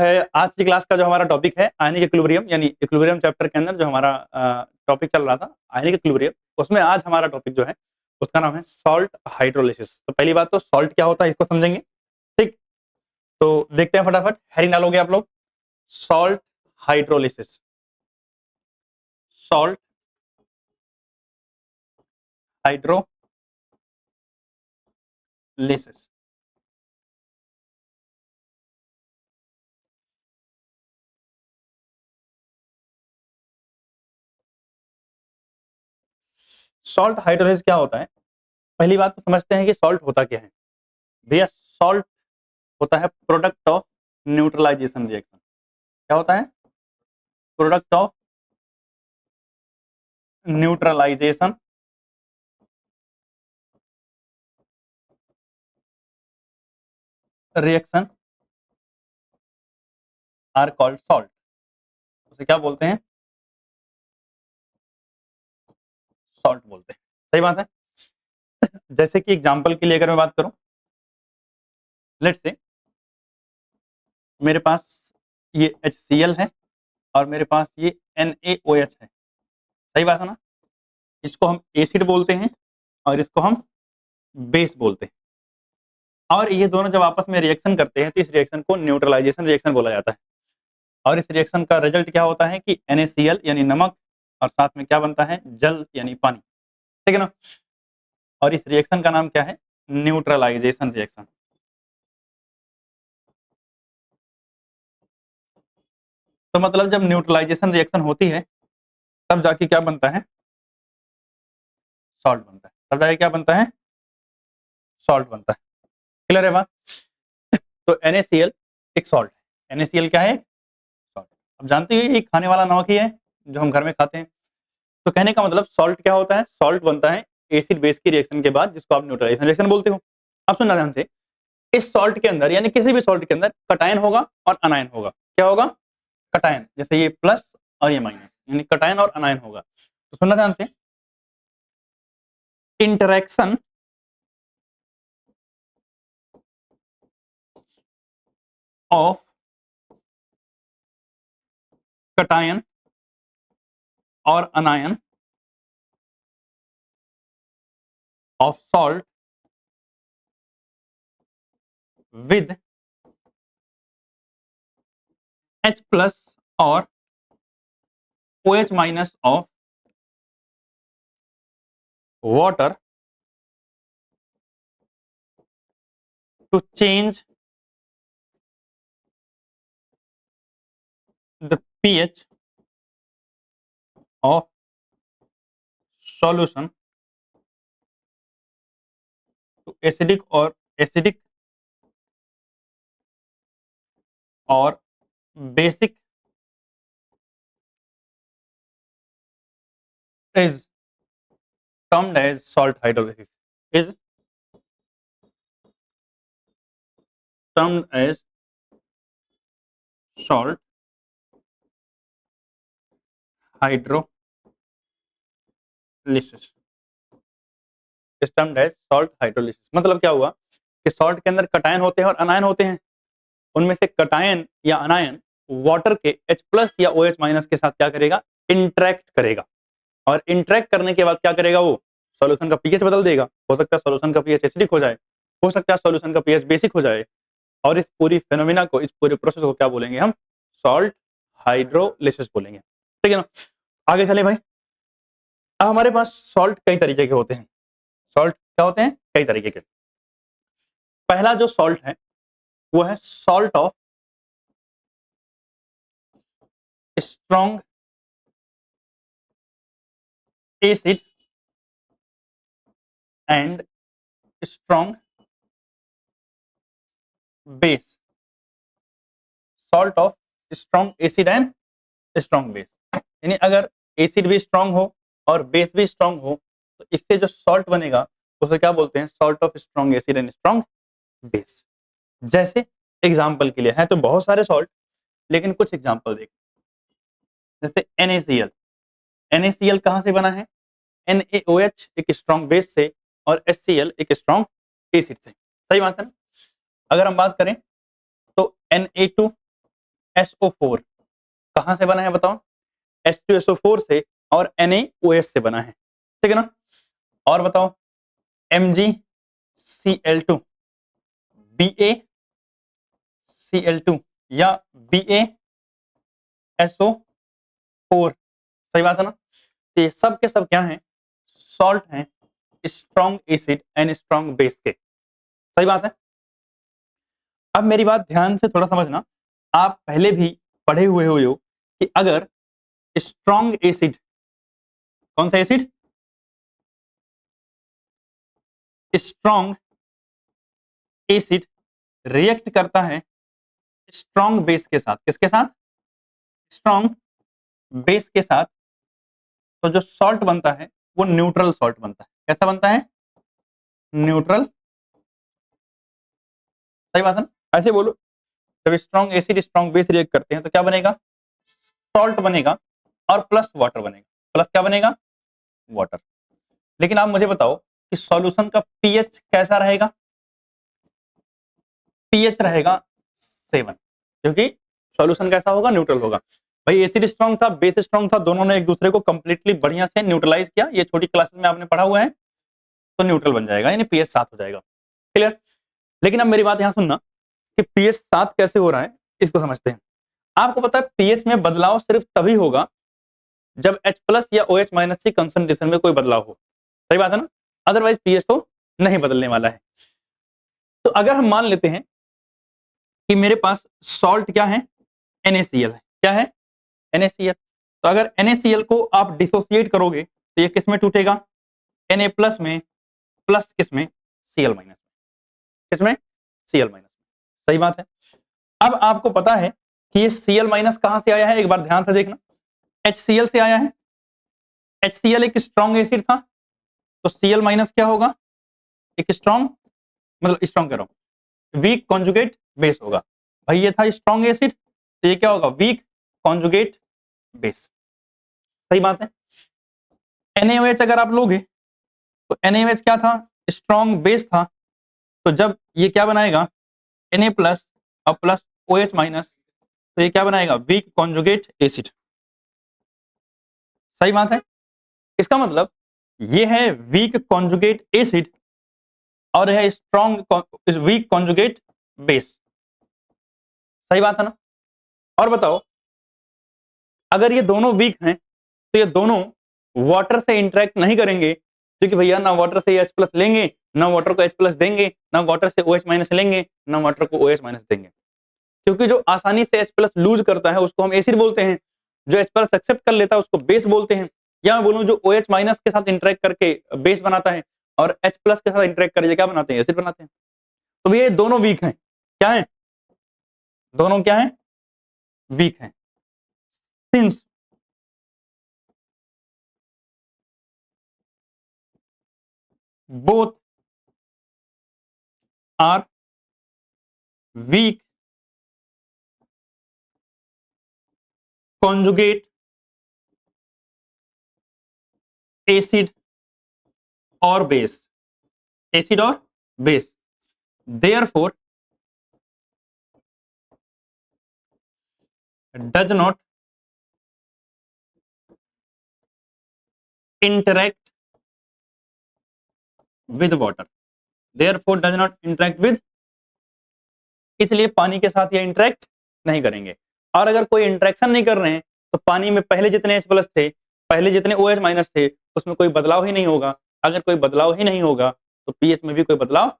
है आज की क्लास का जो हमारा टॉपिक है आयनिक इक्विलिब्रियम, यानी इक्विलिब्रियम चैप्टर के अंदर जो हमारा टॉपिक चल रहा था आयनिक इक्विलिब्रियम, उसमें आज हमारा टॉपिक जो है उसका नाम है सॉल्ट हाइड्रोलिसिस। तो पहली बात तो सॉल्ट क्या होता है इसको समझेंगे, ठीक। तो देखते हैं फटाफट, हेडिंग डालोगे आप लोग, salt hydrolysis. Salt hydrolysis. Salt hydrolysis क्या होता है, पहली बात तो समझते हैं कि सॉल्ट होता क्या है। भैया सॉल्ट होता है प्रोडक्ट ऑफ न्यूट्रलाइजेशन रिएक्शन। क्या होता है? Product of neutralization reaction are called salt. उसे क्या बोलते हैं? सॉल्ट बोलते हैं। सही बात है। जैसे कि एग्जांपल के लिए अगर मैं बात करूं, लेट्स से मेरे पास ये HCl है और मेरे पास ये NaOH है। सही बात है ना। इसको हम एसिड बोलते हैं और इसको हम बेस बोलते हैं, और ये दोनों जब आपस में रिएक्शन करते हैं तो इस रिएक्शन को न्यूट्रलाइजेशन रिएक्शन बोला जाता है। और इस रिएक्शन का रिजल्ट क्या होता है कि NaCl यानी नमक और साथ में क्या बनता है? जल यानी पानी। ठीक है ना। और इस रिएक्शन का नाम क्या है? Neutralization reaction. तो मतलब जब न्यूट्रलाइजेशन रिएक्शन होती है तब जाके क्या बनता है? सॉल्ट बनता है। तब जाके क्या बनता है? सॉल्ट बनता है। क्लियर है बात? तो NaCl एक सॉल्ट है। NaCl क्या है? सॉल्ट। अब जानते हो ये खाने वाला नमक ही है जो हम घर में खाते हैं। तो कहने का मतलब सॉल्ट क्या होता है? सॉल्ट बनता है एसिड बेस की रिएक्शन के बाद, जिसको आप न्यूट्रलाइजेशन रिएक्शन बोलते हो। अब सुनना ध्यान से, इस सॉल्ट के अंदर यानी किसी भी सॉल्ट के अंदर कटायन होगा और अनायन होगा। क्या होगा? कटायन। जैसे ये प्लस और ये माइनस, यानी कटायन और अनायन होगा। तो सुनना ध्यान से, इंटरेक्शन ऑफ कटायन और anion of salt with H plus और OH minus of water to change the pH of solution to acidic और basic is termed as salt hydrolysis. Is termed as salt hydrolysis. Is termed as salt hydrolysis. मतलब क्या हुआ कि salt के अंदर cation होते हैं और अनायन होते हैं। उनमें से कटायन या अनायन वाटर के H प्लस या OH माइनस के साथ क्या करेगा? इंटरेक्ट करेगा। और इंटरेक्ट करने के बाद क्या करेगा? वो सॉल्यूशन का पीएच बदल देगा। हो सकता है सॉल्यूशन का पीएच एसिडिक हो जाए, हो सकता है सॉल्यूशन का पीएच बेसिक हो जाए। और इस पूरी फेनोमेना को, इस पूरे प्रोसेस को क्या बोलेंगे? हम सॉल्ट हाइड्रोलिसिस बोलेंगे। ठीक है ना। आगे चले भाई। अब हमारे पास सॉल्ट कई तरीके के होते हैं। सॉल्ट क्या होते हैं? कई तरीके के। पहला जो सॉल्ट है वो है salt of strong acid and strong base. Salt of strong acid and strong base, यानी अगर एसिड भी स्ट्रॉन्ग हो और बेस भी स्ट्रॉन्ग हो तो इससे जो सॉल्ट बनेगा उसे क्या बोलते हैं? Salt of strong acid and strong base. जैसे एग्जांपल के लिए है तो बहुत सारे सॉल्ट, लेकिन कुछ एग्जांपल देख। जैसे NaCl। NaCl कहां से बना है? NaOH एक स्ट्रॉन्ग बेस से और HCl एक स्ट्रॉन्ग एसिड से। सही बात है ना। अगर हम बात करें तो Na2 SO4 कहां से बना है बताओ? H2SO4 से और NaOH से बना है, ठीक है ना? और बताओ MgCl2 BaCl2 या BaSO4, सही बात है ना? तो ये सब के सब क्या हैं? सॉल्ट हैं, strong acid and strong base के, सही बात है। अब मेरी बात ध्यान से थोड़ा समझना, आप पहले भी पढ़े हुए हो कि अगर स्ट्रॉन्ग एसिड, कौन सा एसिड? स्ट्रॉन्ग एसिड रिएक्ट करता है स्ट्रॉन्ग बेस के साथ, किसके साथ? स्ट्रॉन्ग बेस के साथ, तो जो सॉल्ट बनता है वो न्यूट्रल सॉल्ट बनता है। कैसा बनता है? न्यूट्रल, सही बात है ना? ऐसे बोलो, जब strong acid strong base react करते हैं तो क्या बनेगा? सॉल्ट बनेगा और प्लस वाटर बनेगा। प्लस क्या बनेगा? वाटर। लेकिन आप मुझे बताओ कि सॉल्यूशन का पीएच कैसा रहेगा? पीएच रहेगा 7, क्योंकि सॉल्यूशन कैसा होगा? न्यूट्रल होगा। भाई एसिड स्ट्रॉन्ग था, बेस स्ट्रॉन्ग था, दोनों ने एक दूसरे को कंप्लीटली बढ़िया से न्यूट्रलाइज किया, ये छोटी क्लासेस में आपने पढ़ा हुआ है, तो न्यूट्रल बन जाएगा, यानी पीएच 7 हो जाएगा। क्लियर? लेकिन अब मेरी बात यहां सुनना कि पीएच 7 कैसे हो रहा है, इसको समझते हैं। आपको पता है पीएच में बदलाव सिर्फ तभी होगा जब H+ या OH- की कंसंट्रेशन में कोई बदलाव हो, सही बात है ना? अदरवाइज पीएच तो नहीं बदलने वाला है। तो अगर हम मान लेते हैं कि मेरे पास सॉल्ट क्या है? NaCl है। क्या है? NaCl। तो अगर NaCl को आप डिसोसिएट करोगे तो ये किस में टूटेगा? Na+ में, प्लस किसमें? Cl-, किसमें? Cl-। सही बात है। अब आपको पता है कि ये Cl- कहां से आया है, एक बार ध्यान से देखना। HCl से आया है। HCl एक स्ट्रॉन्ग एसिड था, तो Cl- क्या होगा? एक स्ट्रॉन्ग, मतलब स्ट्रॉन्ग कह रहा हूं, वीक कॉन्जुगेट बेस होगा। भाई ये था स्ट्रॉन्ग एसिड, तो ये क्या होगा? वीक कॉन्जुगेट बेस, सही बात है। NaOH अगर आप लोगे तो NaOH क्या था? स्ट्रॉन्ग बेस था, तो जब ये क्या बनाएगा? Na+ और प्लस OH-, तो ये क्या बनाएगा? वीक कॉन्जुगेट एसिड, सही बात है। इसका मतलब ये है वीक कॉन्जुगेट एसिड और है स्ट्रॉन्ग वीक कॉन्जुगेट बेस, सही बात है ना? और बताओ, अगर ये दोनों वीक हैं तो ये दोनों वाटर से इंटरेक्ट नहीं करेंगे, क्योंकि भैया ना वाटर से H+ लेंगे, ना वाटर को H+ देंगे, ना वाटर से OH- लेंगे, ना वाटर को OH- देंगे, क्योंकि जो आसानी से H+ लूज करता है उसको हम एसिड बोलते हैं, जो H+ एक्सेप्ट कर लेता है उसको बेस बोलते हैं। या मैं बोलूं जो OH- के साथ इंटरेक्ट करके बेस बनाता है और H+ के साथ इंटरेक्ट करके क्या बनाते हैं? एसिड बनाते हैं। तो ये दोनों वीक हैं। क्या है? दोनों क्या है? वीक हैं। Since both are weak conjugate acid और बेस, एसिड और base, therefore does not interact with water, therefore does not interact with, इसलिए पानी के साथ ये इंटरेक्ट नहीं करेंगे। और अगर कोई इंटरेक्शन नहीं कर रहे हैं तो पानी में पहले जितने H+ थे, पहले जितने OH- थे, उसमें कोई बदलाव ही नहीं होगा। अगर कोई बदलाव ही नहीं होगा तो पीएच में भी कोई बदलाव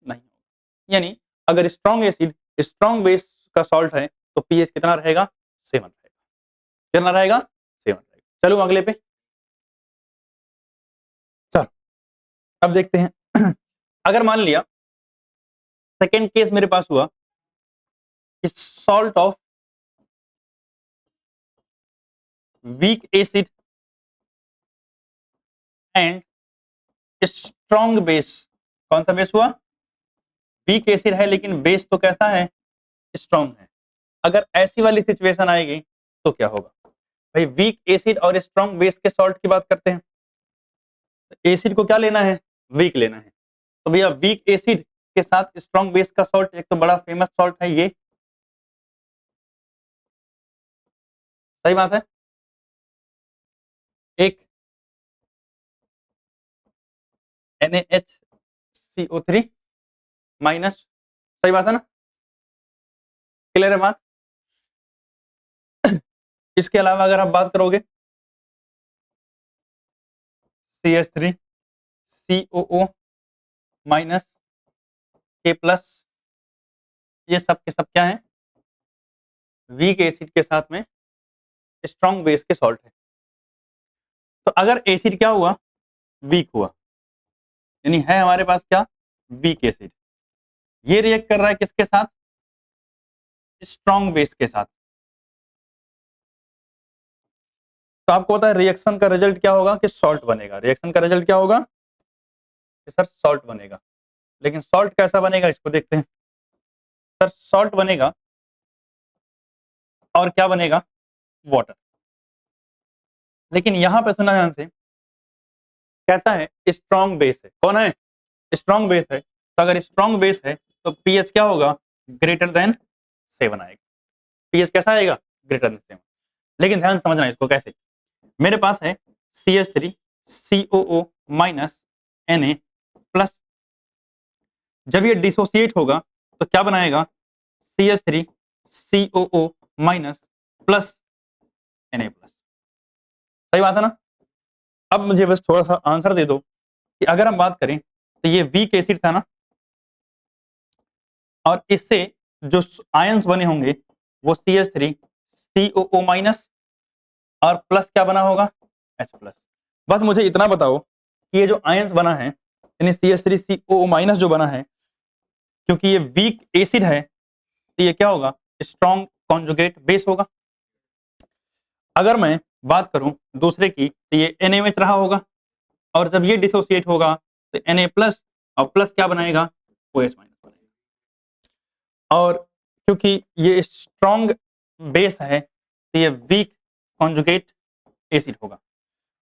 नहीं होगा। यानी अगर स्ट्रॉन्ग एसिड स्ट्रॉन्ग बेस का सॉल्ट है तो पीएच कितना रहेगा? 7 रहेगा। कितना रहेगा? 7 रहेगा। चलो अगले पे, चलो अब देखते हैं। अगर मान लिया सेकेंड केस मेरे पास हुआ, salt of weak acid and strong base, कौन सा बेस हुआ? वीक एसिड है लेकिन बेस तो कैसा है? स्ट्रॉन्ग है। अगर ऐसी वाली सिचुएशन आएगी तो क्या होगा? भाई वीक एसिड और स्ट्रॉन्ग बेस के सॉल्ट की बात करते हैं, एसिड को क्या लेना है? वीक लेना है। तो भैया वीक एसिड के साथ स्ट्रॉन्ग बेस का सॉल्ट, एक तो बड़ा फेमस सॉल्ट है ये सही बात है। एक NaHCO3 माइनस, सही बात है ना, क्लियर है बात। इसके अलावा अगर आप बात करोगे CH3COO माइनस K प्लस, ये सब के सब क्या है, वीक एसिड के साथ में स्ट्रॉन्ग बेस के सॉल्ट है। तो अगर एसिड क्या हुआ, वीक हुआ, यानी है हमारे पास क्या, वीक एसिड, ये रिएक्ट कर रहा है किसके साथ, स्ट्रॉन्ग बेस के साथ। तो आपको पता है रिएक्शन का रिजल्ट क्या होगा, कि सॉल्ट बनेगा। रिएक्शन का रिजल्ट क्या होगा, कि सर सॉल्ट बनेगा। लेकिन सॉल्ट कैसा बनेगा इसको देखते हैं। सर सॉल्ट बनेगा और क्या बनेगा, वाटर। लेकिन यहां पे सुना ध्यान से, कहता है स्ट्रॉन्ग बेस है। कौन है, स्ट्रॉन्ग बेस है। तो अगर स्ट्रॉन्ग बेस है तो पीएच क्या होगा, ग्रेटर देन 7 आएगा। पीएच कैसा आएगा, ग्रेटर देन 7। लेकिन ध्यान समझना इसको कैसे, मेरे पास है CH3COO माइनस Na प्लस, जब ये डिसोसिएट होगा तो क्या बनाएगा, CH3COO minus plus Na plus. सही बात है ना। अब मुझे बस थोड़ा सा आंसर दे दो कि अगर हम बात करें तो ये वीक एसिड था ना, और इससे जो आयंस बने होंगे वो CH3COO माइनस और प्लस क्या बना होगा, H प्लस। बस मुझे इतना बताओ कि ये जो आयंस बना है, यानी CH3COO माइनस जो बना है, क्योंकि ये वीक एसिड है तो ये क्या होगा, स्ट्रॉन्ग कॉन्जुगेट बेस होगा। अगर मैं बात करूं दूसरे की तो ये NaOH रहा होगा, और जब ये डिसोसिएट होगा तो Na प्लस, और प्लस क्या बनाएगा, OH माइनस बनाएगा। और क्योंकि ये स्ट्रॉन्ग बेस है तो ये वीक कॉन्जुगेट एसिड होगा।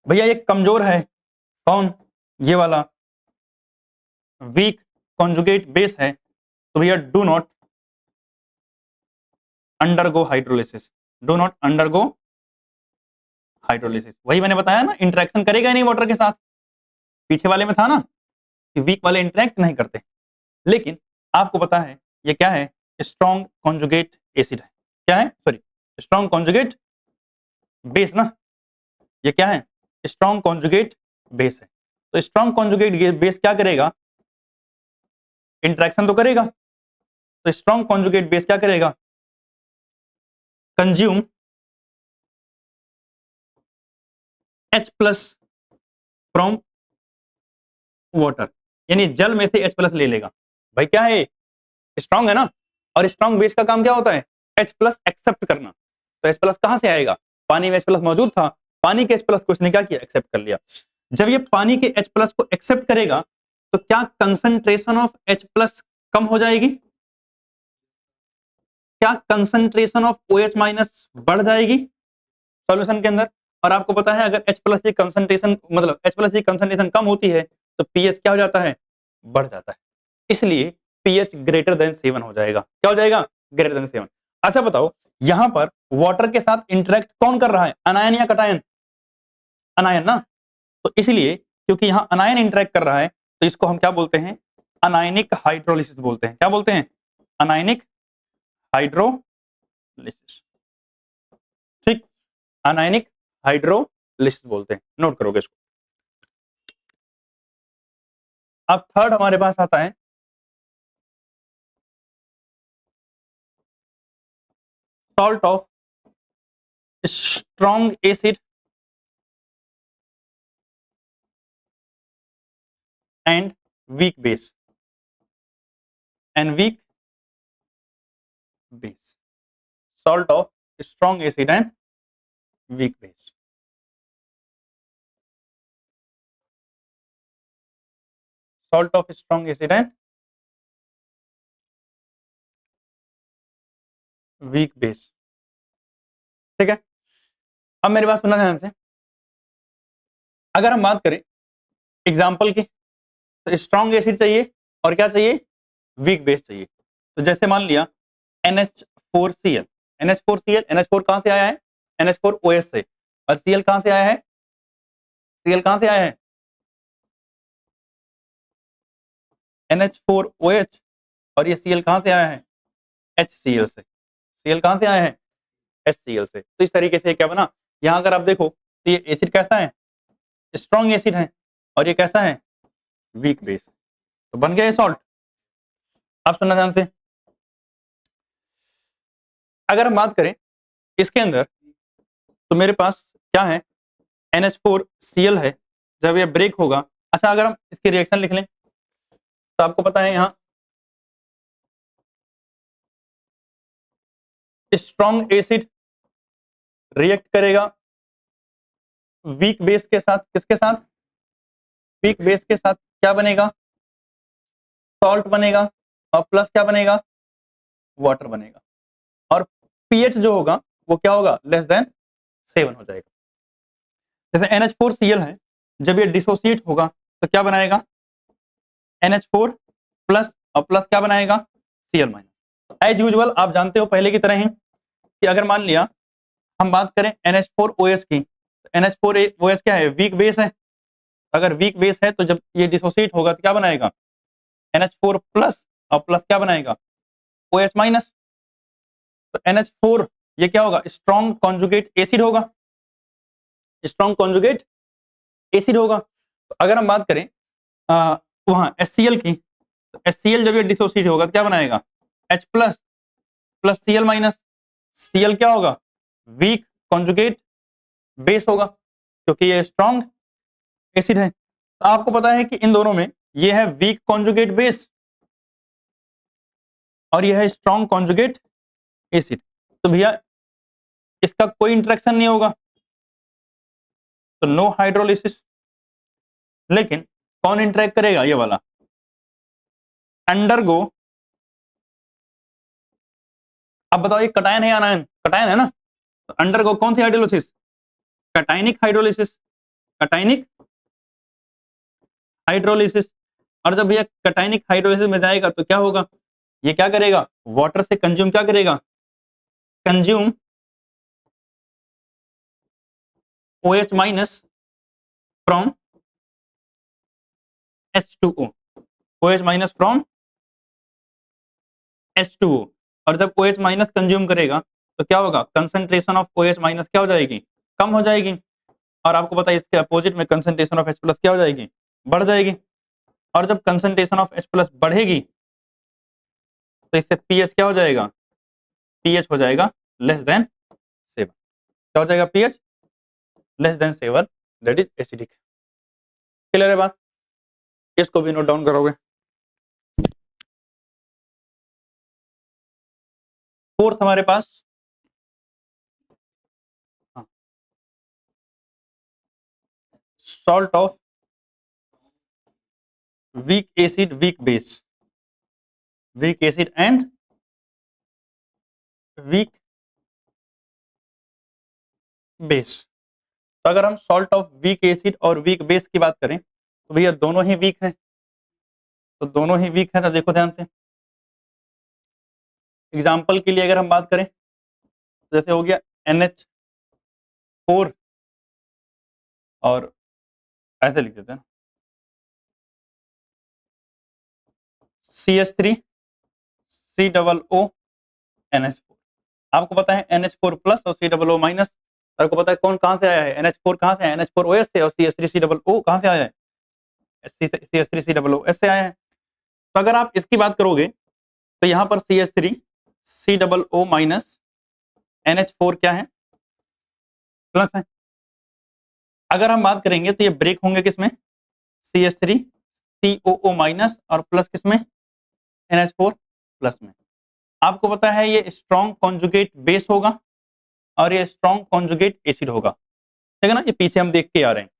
भैया ये कमजोर है, कौन, ये वाला वीक कॉन्जुगेट बेस है, तो भैया do not undergo hydrolysis, do not undergo hydrolysis. वही मैंने बताया ना, इंटरेक्शन करेगा नहीं वाटर के साथ। पीछे वाले में था ना कि वीक वाले इंटरेक्ट नहीं करते। लेकिन आपको पता है ये क्या है, स्ट्रॉन्ग कॉन्जुगेट एसिड है। क्या है, सॉरी, स्ट्रॉन्ग कॉन्जुगेट बेस ना, ये क्या है, स्ट्रॉन्ग कॉन्जुगेट बेस है। तो स्ट्रॉन्ग कॉन्जुगेट बेस क्या करेगा, इंटरेक्शन तो करेगा। तो स्ट्रॉन्ग कॉन्जुगेट बेस क्या करेगा, consume H plus from water, यानी जल में से H प्लस ले लेगा। भाई क्या है, स्ट्रॉन्ग है ना, और स्ट्रॉन्ग बेस का काम क्या होता है, H प्लस एक्सेप्ट करना। तो H प्लस कहां से आएगा, पानी में H प्लस मौजूद था, पानी के H प्लस को उसने क्या किया, एक्सेप्ट कर लिया। जब ये पानी के H प्लस को एक्सेप्ट करेगा तो क्या कंसंट्रेशन ऑफ H प्लस कम हो जाएगी, क्या कंसंट्रेशन ऑफ OH माइनस बढ़ जाएगी सॉल्यूशन के अंदर। और आपको पता है अगर H प्लस की कंसंट्रेशन, मतलब H प्लस की कंसंट्रेशन कम होती है तो पीएच क्या हो जाता है, बढ़ जाता है। इसलिए पीएच ग्रेटर देन 7 हो जाएगा। क्या हो जाएगा, ग्रेटर देन 7। अच्छा बताओ, यहां पर वाटर के साथ इंटरेक्ट कौन कर रहा है, अनायन या कटायन, अनायन ना। तो इसलिए क्योंकि यहां अनायन इंटरेक्ट कर रहा है तो इसको हम क्या बोलते हैं, अनायनिक हाइड्रोलिसिस बोलते हैं। क्या बोलते हैं, अनायनिक हाइड्रोलिसिस। ठीक, अनायनिक हाइड्रोलिसिस बोलते हैं, नोट करोगे इसको। अब थर्ड हमारे पास आता है salt of strong acid and weak base, and weak base, salt of strong acid and weak base। salt of strong acid and weak base। ठीक है, अब मेरी बात सुनना ध्यान से। अगर हम बात करें एग्जाम्पल की, तो स्ट्रॉन्ग एसिड चाहिए और क्या चाहिए, वीक बेस चाहिए। तो जैसे मान लिया NH4Cl, NH4Cl, NH4 कहां से आया है, NH4OH से, और Cl कहां से आया है? Cl कहां से आया है? NH4OH, और ये Cl कहां से आया है? HCl से। Cl कहां से आया है? HCl से। तो इस तरीके से क्या बना, यहां अगर आप देखो तो ये एसिड कैसा है? स्ट्रॉन्ग एसिड है, और ये कैसा है? Week base. तो बन गया ये सॉल्ट। आप सुनना ध्यान से, अगर हम बात करें इसके अंदर, तो मेरे पास क्या है? NH4Cl है। जब ये ब्रेक होगा, अच्छा अगर हम इसकी रिएक्शन लिख लें तो आपको पता है यहाँ स्ट्रॉन्ग एसिड रिएक्ट करेगा वीक बेस के साथ। किसके साथ? वीक बेस के साथ। क्या बनेगा? सॉल्ट बनेगा, और प्लस क्या बनेगा? वाटर बनेगा। और पीएच जो होगा वो क्या होगा? लेस देन 7 हो जाएगा। जैसे NH4Cl है, जब ये डिसोसिएट होगा तो क्या बनाएगा? NH4 प्लस, और प्लस क्या बनाएगा? Cl minus. एज यूजुअल आप जानते हो पहले की तरह ही कि अगर मान लिया हम बात करें NH4OH की, तो NH4OH क्या है? वीक बेस है। अगर वीक बेस है तो जब ये डिसोसिएट होगा तो क्या बनाएगा? NH4 प्लस, और प्लस क्या बनाएगा? OH minus. तो NH4 ये क्या होगा? स्ट्रॉन्ग कॉन्जुगेट एसिड होगा। स्ट्रॉन्ग कॉन्जुगेट एसिड होगा। तो अगर हम बात करें वहां HCl की, तो HCl जब ये डिसोसिएट होगा तो क्या बनाएगा? H plus plus Cl minus. Cl क्या होगा? वीक कॉन्जुगेट बेस होगा, क्योंकि ये स्ट्रॉन्ग एसिड है। तो आपको पता है कि इन दोनों में ये है वीक कॉन्जुगेट बेस, और ये है स्ट्रॉन्ग कॉन्जुगेट एसिड। तो भैया इसका कोई इंटरेक्शन नहीं होगा, तो नो हाइड्रोलिसिस। लेकिन कौन इंटरेक्ट करेगा? ये वाला अंडरगो। अब बताओ ये कटायन है या अनायन? कटायन है ना। तो अंडरगो कौन सी hydrolysis? Cationic hydrolysis. Cationic hydrolysis. और जब ये कैटाइनिक हाइड्रोलिसिस में जाएगा तो क्या होगा? ये क्या करेगा? वाटर से कंज्यूम क्या करेगा? Consume OH minus from H2O। OH minus from H2O। और जब OH माइनस कंज्यूम करेगा तो क्या होगा? कंसंट्रेशन ऑफ OH माइनस क्या हो जाएगी? कम हो जाएगी। और आपको पता है इसके अपोजिट में कंसंट्रेशन ऑफ H प्लस क्या हो जाएगी? बढ़ जाएगी। और जब कंसंट्रेशन ऑफ H प्लस बढ़ेगी तो इससे पीएच क्या हो जाएगा? पीएच हो जाएगा लेस देन 7। क्या हो जाएगा? PH less than 7, that is acidic. Clear है बात? इसको भी नोट डाउन करोगे। फोर्थ हमारे पास salt of weak acid weak base. Weak acid and weak base. तो अगर हम सॉल्ट ऑफ वीक एसिड और वीक बेस की बात करें तो भैया दोनों ही वीक है। तो दोनों ही वीक है, तो देखो ध्यान से। एग्जाम्पल के लिए अगर हम बात करें, जैसे हो गया NH4, और ऐसे लिख देते हैं CH3 COO NH4। आपको पता है NH4 प्लस और COO माइनस। आपको पता है कौन कहां से आया है? NH4 कहां से आया है? NH4OH से। और CH3 COO कहां से आया है? CH3 COOH से आया है। तो अगर आप इसकी बात करोगे तो यहाँ पर CH3 COO माइनस NH4 क्या है? प्लस है। अगर हम बात करेंगे तो ये ब्रेक होंगे किसमें? CH3 COO माइनस और प्लस किसमें? NH4 प्लस में। आपको पता है ये स्ट्रॉन्ग कॉन्जुगेट बेस होगा, और ये स्ट्रॉन्ग कॉन्जुगेट एसिड होगा। ठीक है ना, ये पीछे हम देख के आ रहे हैं।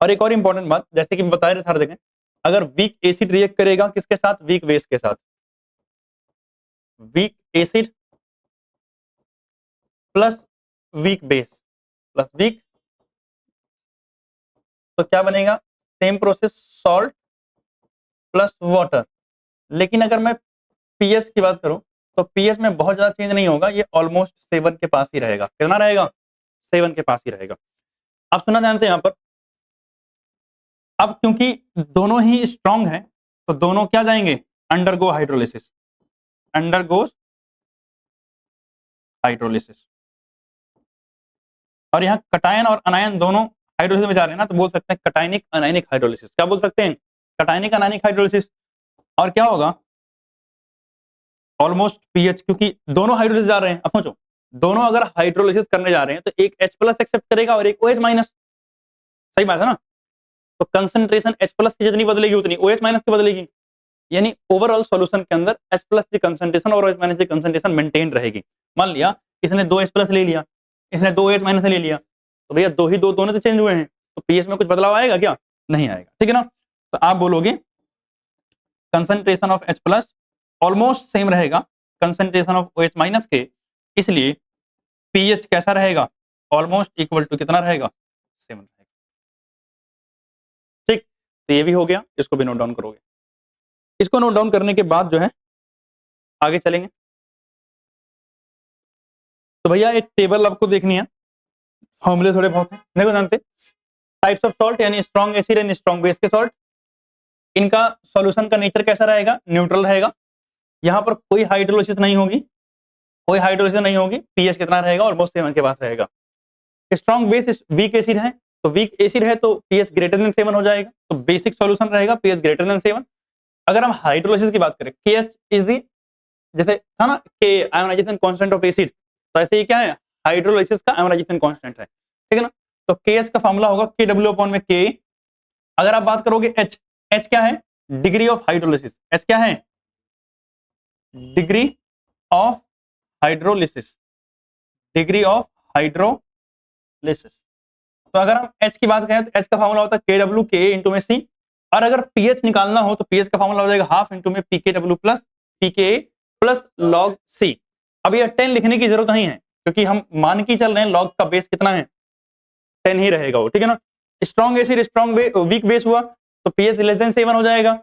और एक और इंपॉर्टेंट बात, जैसे कि मैं बता रहे थे हर जगह, अगर वीक एसिड रिएक्ट करेगा किसके साथ? वीक बेस के साथ। Weak acid plus weak base plus week, तो क्या बनेगा? Same process, salt plus water. लेकिन अगर मैं पीएच की बात करूं तो पीएच में बहुत ज्यादा चेंज नहीं होगा, ये ऑलमोस्ट 7 के पास ही रहेगा। कितना रहेगा? 7 के पास ही रहेगा। अब सुना ध्यान से यहाँ पर, अब क्योंकि दोनों ही स्ट्रांग हैं तो दोनों क्या जाएंगे, अंडरगो हाइड्रोलिसिस, अंडरगोज हाइड्रोलिसिस। और यहाँ कटायन और अनायन दोनों हाइड्रोलिसिस में जा रहे हैं ना, तो बोल सकते हैं कटायनिक अनायनिक हाइड्रोलिसिस। क्या बोल सकते हैं, कटायनिक अनायनिक हाइड्रोलिसिस। और क्या होगा, ऑलमोस्ट पीएच, क्योंकि दोनों हाइड्रोलिसिस जा रहे हैं। अब सोचो, दोनों अगर हाइड्रोलिसिस करने जा रहे हैं तो एक H प्लस एक्सेप्ट करेगा और एक OH माइनस, सही बात है ना। तो कंसंट्रेशन H प्लस की जितनी बदलेगी उतनी OH माइनस की बदलेगी, यानी ओवरऑल सॉल्यूशन के अंदर H प्लस की कंसंट्रेशन और OH माइनस की कंसंट्रेशन मेंटेन रहेगी। मान लिया इसने 2 H प्लस ले लिया, इसने 2 OH माइनस ले लिया, तो भैया दो ही दो दोनों तो चेंज हुए हैं, तो पीएच में कुछ बदलाव आएगा क्या, नहीं आएगा, ठीक है ना। तो आप बोलोगे concentration of H plus almost same रहेगा कंसंट्रेशन ऑफ OH माइनस के, इसलिए पीएच कैसा रहेगा, ऑलमोस्ट इक्वल टू कितना रहेगा, 7 रहेगा। ठीक, तो ये भी हो गया, इसको भी नोट डाउन करोगे। इसको नोट डाउन करने के बाद जो है आगे चलेंगे। तो भैया एक टेबल आपको देखनी है, फॉर्मूले थोड़े बहुत हैं, देखो जानते, टाइप्स ऑफ सॉल्ट यानी strong acid and strong base के सॉल्ट, इनका सॉल्यूशन का नेचर कैसा रहेगा, न्यूट्रल रहेगा। यहाँ पर कोई हाइड्रोलिसिस नहीं होगी, कोई हाइड्रोलिसिस नहीं होगी, पीएच कितना रहेगा, ऑलमोस्ट 7 के पास रहेगा। स्ट्रॉन्ग बेस वीक एसिड है, तो वीक एसिड है तो पीएच ग्रेटर देन 7 हो जाएगा, तो बेसिक सॉल्यूशन रहेगा पीएच ग्रेटर देन 7। अगर हम हाइड्रोलिसिस की बात करें, केएच इज दी, जैसे था ना के आयोनाइजेशन कांस्टेंट ऑफ एसिड, तो ऐसे ही क्या है, हाइड्रोलिसिस का आयोनाइजेशन कांस्टेंट है, ठीक है ना। तो केएच का फॉर्मूला होगा KW अपॉन में के। अगर आप बात करोगे एच, एच क्या है, डिग्री ऑफ हाइड्रोलिसिस, एच क्या है, degree of hydrolysis, degree of hydrolysis. तो अगर हम H की बात करें तो H का फॉर्मूला होता है KW के इंटू में C, और अगर pH निकालना हो तो pH का फॉर्मूला हो जाएगा हाफ इंटू में PKW plus PKA plus log C। अब ये 10 लिखने की जरूरत नहीं है, क्योंकि हम मान के चल रहे हैं log का बेस कितना है, 10 ही रहेगा वो, ठीक है ना। Strong acid strong weak base हुआ तो pH लेस देन 7 हो जाएगा,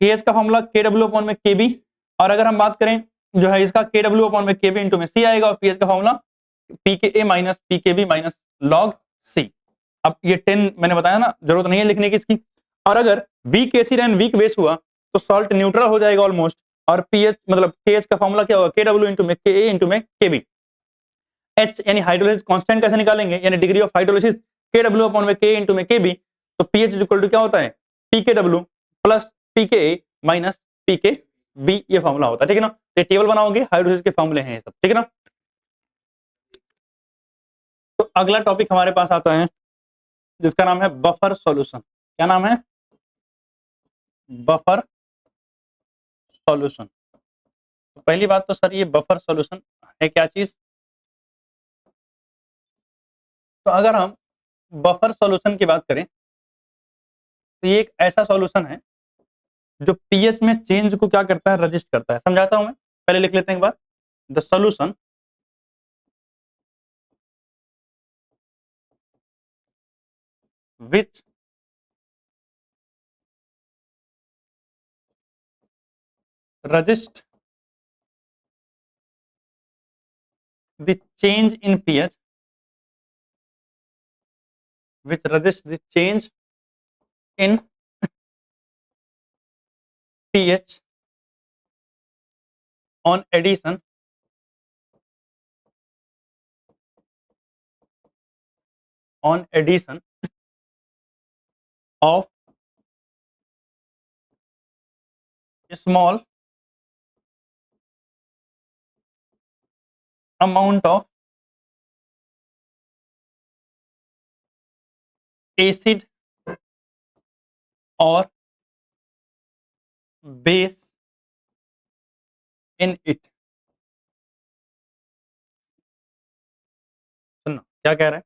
pH का फॉर्मूला KW अपॉन में KB। और अगर हम बात करें जो है इसका KW अपॉन में KB इंटू में C आएगा, और pH का formula PKA minus PKB minus log C। अब ये 10 मैंने बताया ना, जरूरत नहीं है लिखने की इसकी। और अगर week acid and weak base हुआ तो सॉल्ट न्यूट्रल हो जाएगा ऑलमोस्ट, और पीएच मतलब केएच का फॉर्मूला क्या होगा, KW इंटू में KA इंटू में KB। H यानी हाइड्रोलिसिस कांस्टेंट कैसे निकालेंगे, यानी degree of hydrolysis KW upon में K इंटू में KB। तो पीएच इक्वल टू क्या होता है, PKW plus PKA minus PKB, ये फॉर्मूला होता है, ठीक है ना। ये टेबल बनाओगे, हाइड्रोलिसिस के फॉर्मूले हैं ये सब, ठीक है ना। तो अगला टॉपिक हमारे पास आता है जिसका नाम है बफर सॉल्यूशन। क्या नाम है, बफर सॉल्यूशन। तो पहली बात तो सर ये बफर सॉल्यूशन है क्या चीज, तो अगर हम बफर सॉल्यूशन की बात करें तो ये एक ऐसा सॉल्यूशन है जो पीएच में चेंज को क्या करता है, रजिस्ट करता है। समझाता हूं मैं, पहले लिख लेते हैं एक बार, the solution which resist the change in pH, which resist the change in pH on addition of small amount of acid or base in it। सुनना क्या कह रहा है,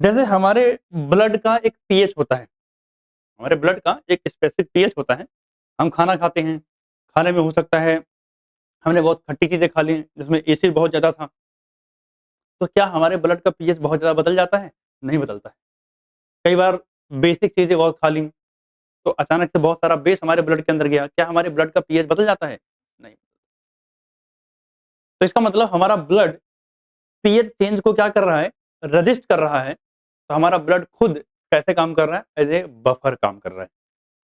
जैसे हमारे ब्लड का एक पीएच होता है, हमारे ब्लड का एक स्पेसिफिक पीएच होता है। हम खाना खाते हैं, खाने में हो सकता है हमने बहुत खट्टी चीजें खा ली जिसमें एसिड बहुत ज्यादा था, तो क्या हमारे ब्लड का पीएच बहुत ज्यादा बदल जाता है, नहीं बदलता है। कई बार बेसिक चीजें बहुत खा ली तो अचानक से बहुत सारा बेस हमारे ब्लड के अंदर गया, क्या हमारे ब्लड का पीएच बदल जाता है, नहीं। तो इसका मतलब हमारा ब्लड पीएच चेंज को क्या कर रहा है, रजिस्ट कर रहा है तो हमारा ब्लड खुद कैसे काम कर रहा है, एज ए बफर काम कर रहा है।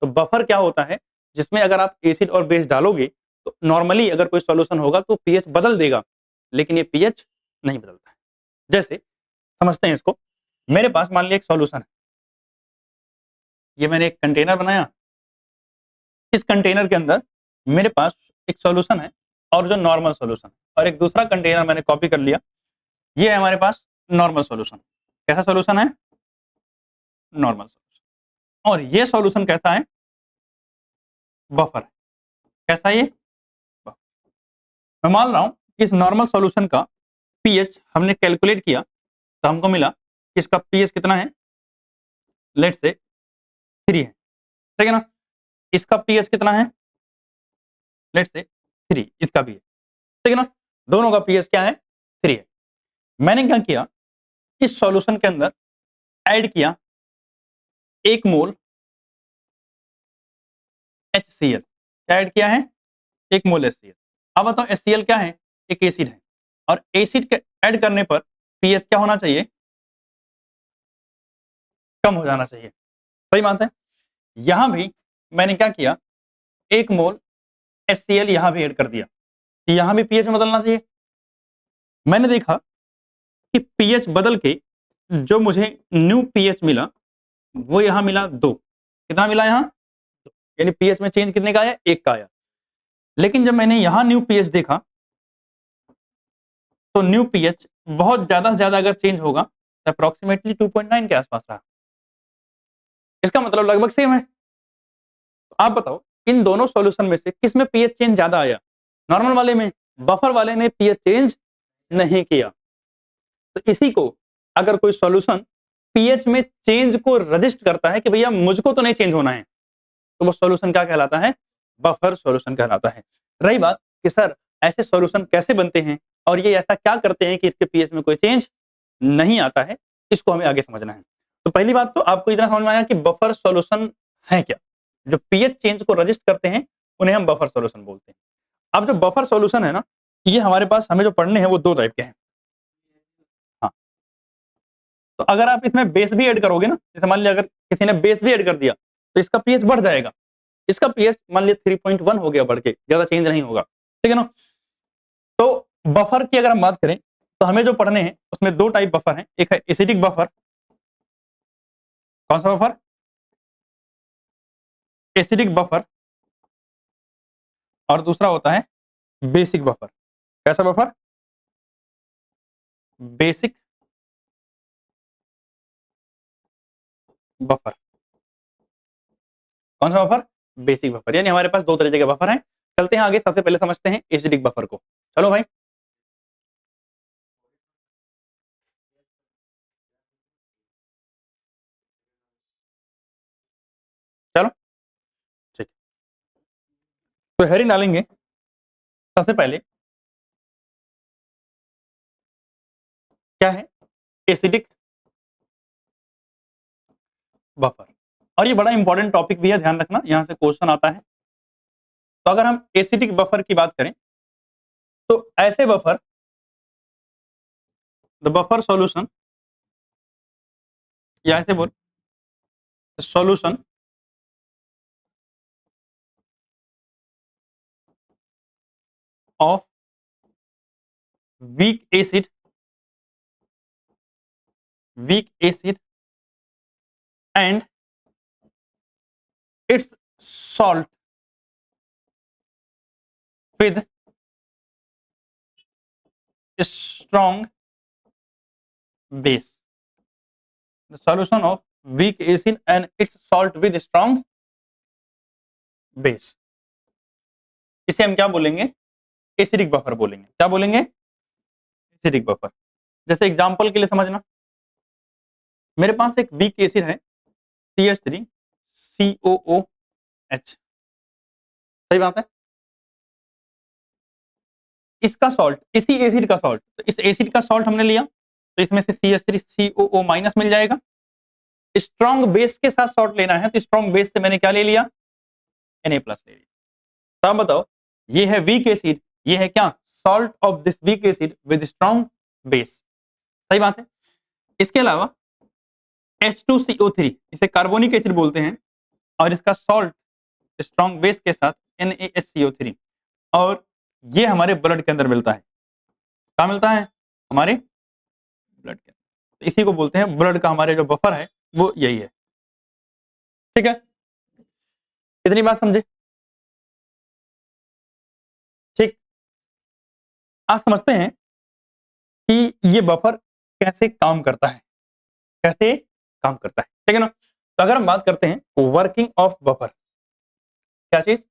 तो बफर क्या होता है, जिसमें अगर आप एसिड और बेस डालोगे तो नॉर्मली अगर कोई सॉल्यूशन होगा तो पीएच बदल देगा, लेकिन ये पीएच नहीं बदलता है। जैसे समझते हैं इसको, मेरे पास मान लिया एक सॉल्यूशन है, ये मैंने एक कंटेनर बनाया, इस कंटेनर के अंदर मेरे पास एक सॉल्यूशन है और जो नॉर्मल सॉल्यूशन, और एक दूसरा कंटेनर मैंने कॉपी कर लिया, ये है हमारे पास नॉर्मल सॉल्यूशन। कैसा सॉल्यूशन है? Normal solution. और ये सॉल्यूशन कैसा है? बफर है। कैसा है ये? बफर। मैं मान रहा हूं कि इस नॉर्मल सॉल्यूशन का पीएच हमने कैलकुलेट किया तो हमको मिला कि इसका पीएच कितना है, लेट्स से 3 है, ठीक है ना। इसका पीएच कितना है, लेट्स से 3, इसका भी है, ठीक है ना। दोनों का पीएच क्या है? 3 है। मैंने क्या किया, इस सॉल्यूशन के अंदर ऐड किया 1 मोल HCl। क्या ऐड किया है? 1 मोल HCl। अब बताओ HCl क्या है? एक एसिड है, और एसिड के ऐड करने पर पीएच क्या होना चाहिए? कम हो जाना चाहिए। सही बात है। यहां भी मैंने क्या किया, 1 मोल HCl यहां भी ऐड कर दिया, यहां भी पीएच बदलना चाहिए। मैंने देखा कि पीएच बदल के जो मुझे न्यू पीएच मिला वो यहां मिला 2। कितना मिला यहां? यानी पीएच में चेंज कितने का आया? 1 का आया। लेकिन जब मैंने यहां न्यू पीएच देखा तो न्यू पीएच बहुत ज्यादा से ज्यादा अगर चेंज होगा तो अप्रोक्सीमेटली 2.9 के आसपास रहा। इसका मतलब लगभग सेम है। तो आप बताओ इन दोनों सॉल्यूशन में से किस में पीएच चेंज ज्यादा आया? नॉर्मल वाले में। बफर वाले ने पीएच चेंज नहीं किया। तो इसी को अगर कोई सॉल्यूशन पीएच में चेंज को रजिस्ट करता है कि भैया मुझको तो नहीं चेंज होना है, तो वो सॉल्यूशन क्या कहलाता है? बफर सॉल्यूशन कहलाता है। रही बात कि सर ऐसे सॉल्यूशन कैसे बनते हैं और ये ऐसा क्या करते हैं कि इसके पीएच में कोई चेंज नहीं आता है, इसको हमें आगे समझना है। तो पहली बात तो आपको इतना समझ में आया कि बफर सॉल्यूशन है क्या। जो पीएच चेंज को रजिस्ट करते हैं उन्हें हम बफर सॉल्यूशन बोलते हैं। अब जो बफर सॉल्यूशन है ना, ये हमारे पास हमें जो पढ़ने हैं वो 2 टाइप के हैं। हाँ, तो अगर आप इसमें बेस भी ऐड करोगे ना, जैसे मान लिया अगर किसी ने बेस भी ऐड कर दिया तो इसका पीएच बढ़ जाएगा। इसका पीएच मान लिया 3.1 हो गया बढ़ के, ज्यादा चेंज नहीं होगा, ठीक है ना। तो बफर की अगर हम बात करें तो हमें जो पढ़ने हैं उसमें 2 टाइप बफर हैं। एक है एसिडिक बफर। कौन सा बफर? Acidic buffer. और दूसरा होता है बेसिक बफर। कैसा बफर? Basic buffer. कौन सा बफर? Basic buffer. यानी हमारे पास 2 तरीके के बफर हैं। चलते हैं आगे, सबसे पहले समझते हैं एसिडिक बफर को। चलो भाई। चलो ठीक, तो हेडिंग डालेंगे सबसे पहले, क्या है एसिडिक बफर। और ये बड़ा इंपॉर्टेंट टॉपिक भी है, ध्यान रखना, यहां से क्वेश्चन आता है। तो अगर हम एसिडिक बफर की बात करें तो ऐसे बफर, द बफर सॉल्यूशन, या ऐसे बोल solution of weak acid, weak acid and its salt with strong base. The solution of weak acid and its salt with strong base. इसे हम क्या बोलेंगे? एसिडिक बफर बोलेंगे। क्या बोलेंगे? Acidic buffer. जैसे एग्जांपल के लिए समझना, मेरे पास एक वीक एसिड है CH3COOH। सही बात है। इसका सॉल्ट, इसी एसिड का सॉल्ट, तो इस एसिड का सॉल्ट हमने लिया तो इसमें से CH3COO माइनस मिल जाएगा। स्ट्रॉन्ग बेस के साथ सॉल्ट लेना है तो स्ट्रॉन्ग बेस से मैंने क्या ले लिया? Na प्लस ले लिया। तो आप बताओ, ये है वीक एसिड, ये है क्या? Salt of this weak acid with strong base. सही बात है। इसके अलावा H2CO3 इसे कार्बोनिक एसिड बोलते हैं और इसका सॉल्ट स्ट्रॉन्ग बेस के साथ NaHCO3 और ये हमारे ब्लड के अंदर मिलता है। क्या मिलता है? हमारे ब्लड के अंदर। इसी को बोलते हैं ब्लड का हमारे जो बफर है वो यही है। ठीक है, इतनी बात समझे? ठीक, आप समझते हैं कि ये बफर कैसे काम करता है, कैसे काम करता है, ठीक है ना? तो अगर हम बात करते हैं वर्किंग ऑफ बफर, क्या चीज?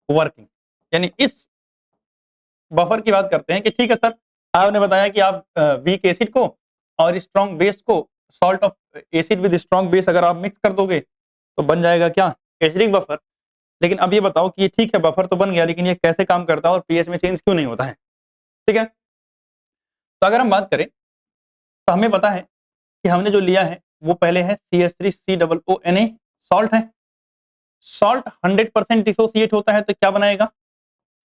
वर्किंग, यानी इस बफर की बात करते हैं कि ठीक है सर, आपने बताया कि आप वीक एसिड को और स्ट्रॉन्ग बेस को, salt of acid with strong base अगर आप मिक्स कर दोगे तो बन जाएगा क्या? Acidic buffer. लेकिन अब ये बताओ कि ये ठीक है बफर तो बन गया, लेकिन ये कैसे काम करता है और पीएच में चेंज क्यों नहीं होता है? ठीक है, तो अगर हम बात करें तो हमें पता है कि हमने जो लिया है वो पहले है CH3COONA, सॉल्ट है। सॉल्ट 100% डिसोसिएट होता है तो क्या बनाएगा?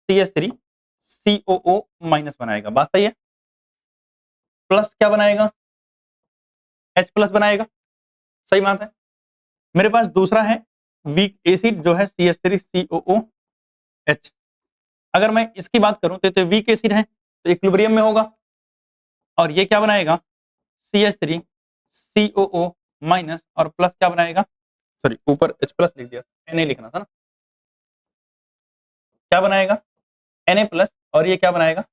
CH3COO माइनस बनाएगा। बात सही है? प्लस क्या बनाएगा? H प्लस बनाएगा। सही बात है। मेरे पास दूसरा है वीक एसिड जो है CH3COOH। अगर मैं इसकी बात करूं तो वीक एसिड है तो इक्विलिब्रियम में होगा और ये क्या बनाएगा? CH3COO माइनस और प्लस क्या बनाएगा? सॉरी, ऊपर H प्लस लिख दिया, Na लिखना था ना। क्या बनाएगा? Na प्लस और ये क्या बनाएगा?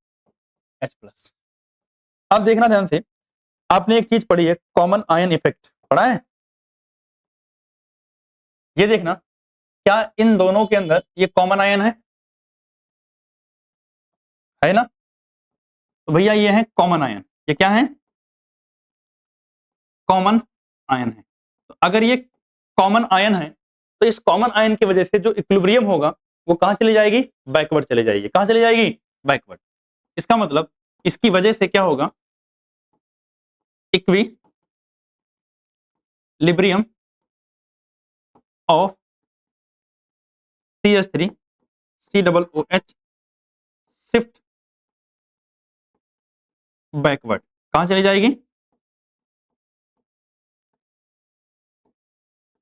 H plus. अब देखना ध्यान से, आपने एक चीज पढ़ी है कॉमन आयन इफेक्ट, पढ़ा है? ये देखना, क्या इन दोनों के अंदर ये कॉमन आयन है ना? तो भैया ये है कॉमन आयन। ये क्या है? कॉमन आयन है। तो अगर ये कॉमन आयन है तो इस कॉमन आयन की वजह से जो इक्विलिब्रियम होगा वो कहां चली जाएगी? बैकवर्ड चले जाएगी। कहां चली जाएगी? बैकवर्ड। इसका मतलब इसकी वजह से क्या होगा? Equilibrium of CH3COOH shift backward. कहां चली जाएगी?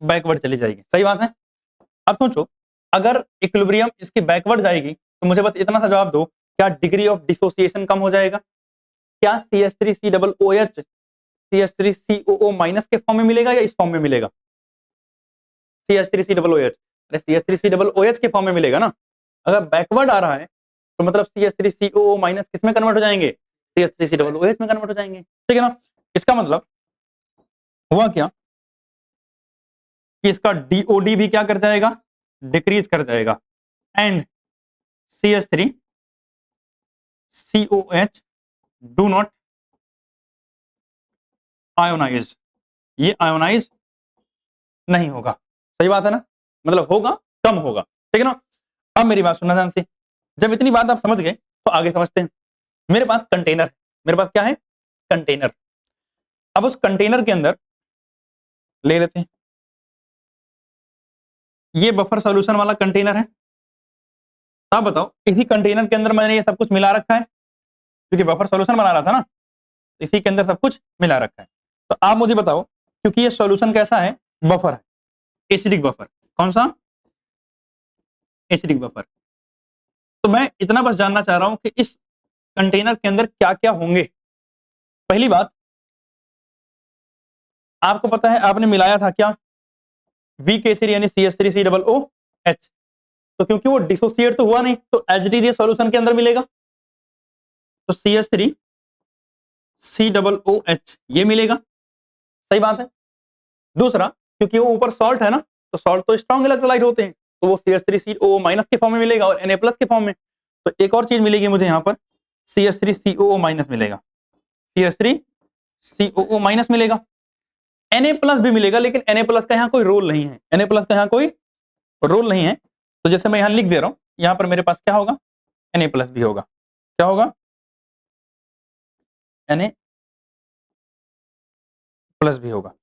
बैकवर्ड चली जाएगी। सही बात है। अब सोचो, अगर इक्विलिब्रियम इसकी बैकवर्ड जाएगी तो मुझे बस इतना सा जवाब दो, क्या डिग्री ऑफ डिसोसिएशन कम हो जाएगा? क्या CH3COOH CH3COO माइनस के फॉर्म में मिलेगा या इस फॉर्म में मिलेगा? CH3COOH, अरे CH3COOH के फॉर्म में मिलेगा ना। अगर बैकवर्ड आ रहा है तो मतलब CH3COO माइनस किस में कन्वर्ट हो जाएंगे? CH3COOH में कन्वर्ट हो जाएंगे। ठीक है ना? इसका मतलब हुआ क्या कि इसका DOD भी क्या कर जाएगा? डिक्रीज कर जाएगा। And CH3COH do not ionise, ये आयोनाइज नहीं होगा। सही बात है ना? मतलब होगा, कम होगा। ठीक है ना? अब मेरी बात सुनना ध्यान से, जब इतनी बात आप समझ गए तो आगे समझते हैं। मेरे पास कंटेनर है, मेरे पास क्या है? कंटेनर। अब उस कंटेनर के अंदर ले लेते हैं, ये बफर सॉल्यूशन वाला कंटेनर है। आप बताओ, इसी कंटेनर के अंदर मैंने ये सब कुछ मिला रखा है क्योंकि बफर सॉल्यूशन बना रहा था ना, इसी के अंदर सब कुछ मिला रखा है। तो आप मुझे बताओ, क्योंकि ये सॉल्यूशन कैसा है? बफर है, एसिडिक बफर। कौन सा? Acidic buffer. तो मैं इतना बस जानना चाह रहा हूं कि इस कंटेनर के अंदर क्या क्या होंगे। पहली बात, आपको पता है आपने मिलाया था क्या? वीक एसिड यानी CH3COOH। तो क्योंकि वो डिसोसिएट तो हुआ नहीं तो एच डी ये सॉल्यूशन के अंदर मिलेगा, तो CH3COOH ये मिलेगा। सही बात है। दूसरा, क्योंकि वो ऊपर सॉल्ट है ना, तो सॉल्ट तो स्ट्रॉन्ग इलेक्ट्रोलाइट होते हैं, तो वो CH3COO माइनस के फॉर्म में मिलेगा और Na प्लस के फॉर्म में। तो एक और चीज मिलेगी मुझे यहाँ पर, CH3COO माइनस मिलेगा, CH3COO माइनस मिलेगा। Na प्लस भी मिलेगा, लेकिन Na प्लस का यहाँ कोई रोल नहीं है, Na प्लस का यहाँ कोई रोल नहीं है। तो जैसे मैं यहाँ लिख दे रहा हूँ, यहाँ पर मेरे पास क्या होगा? Na प्लस भी होगा। क्या होगा? Na प्लस भी होगा।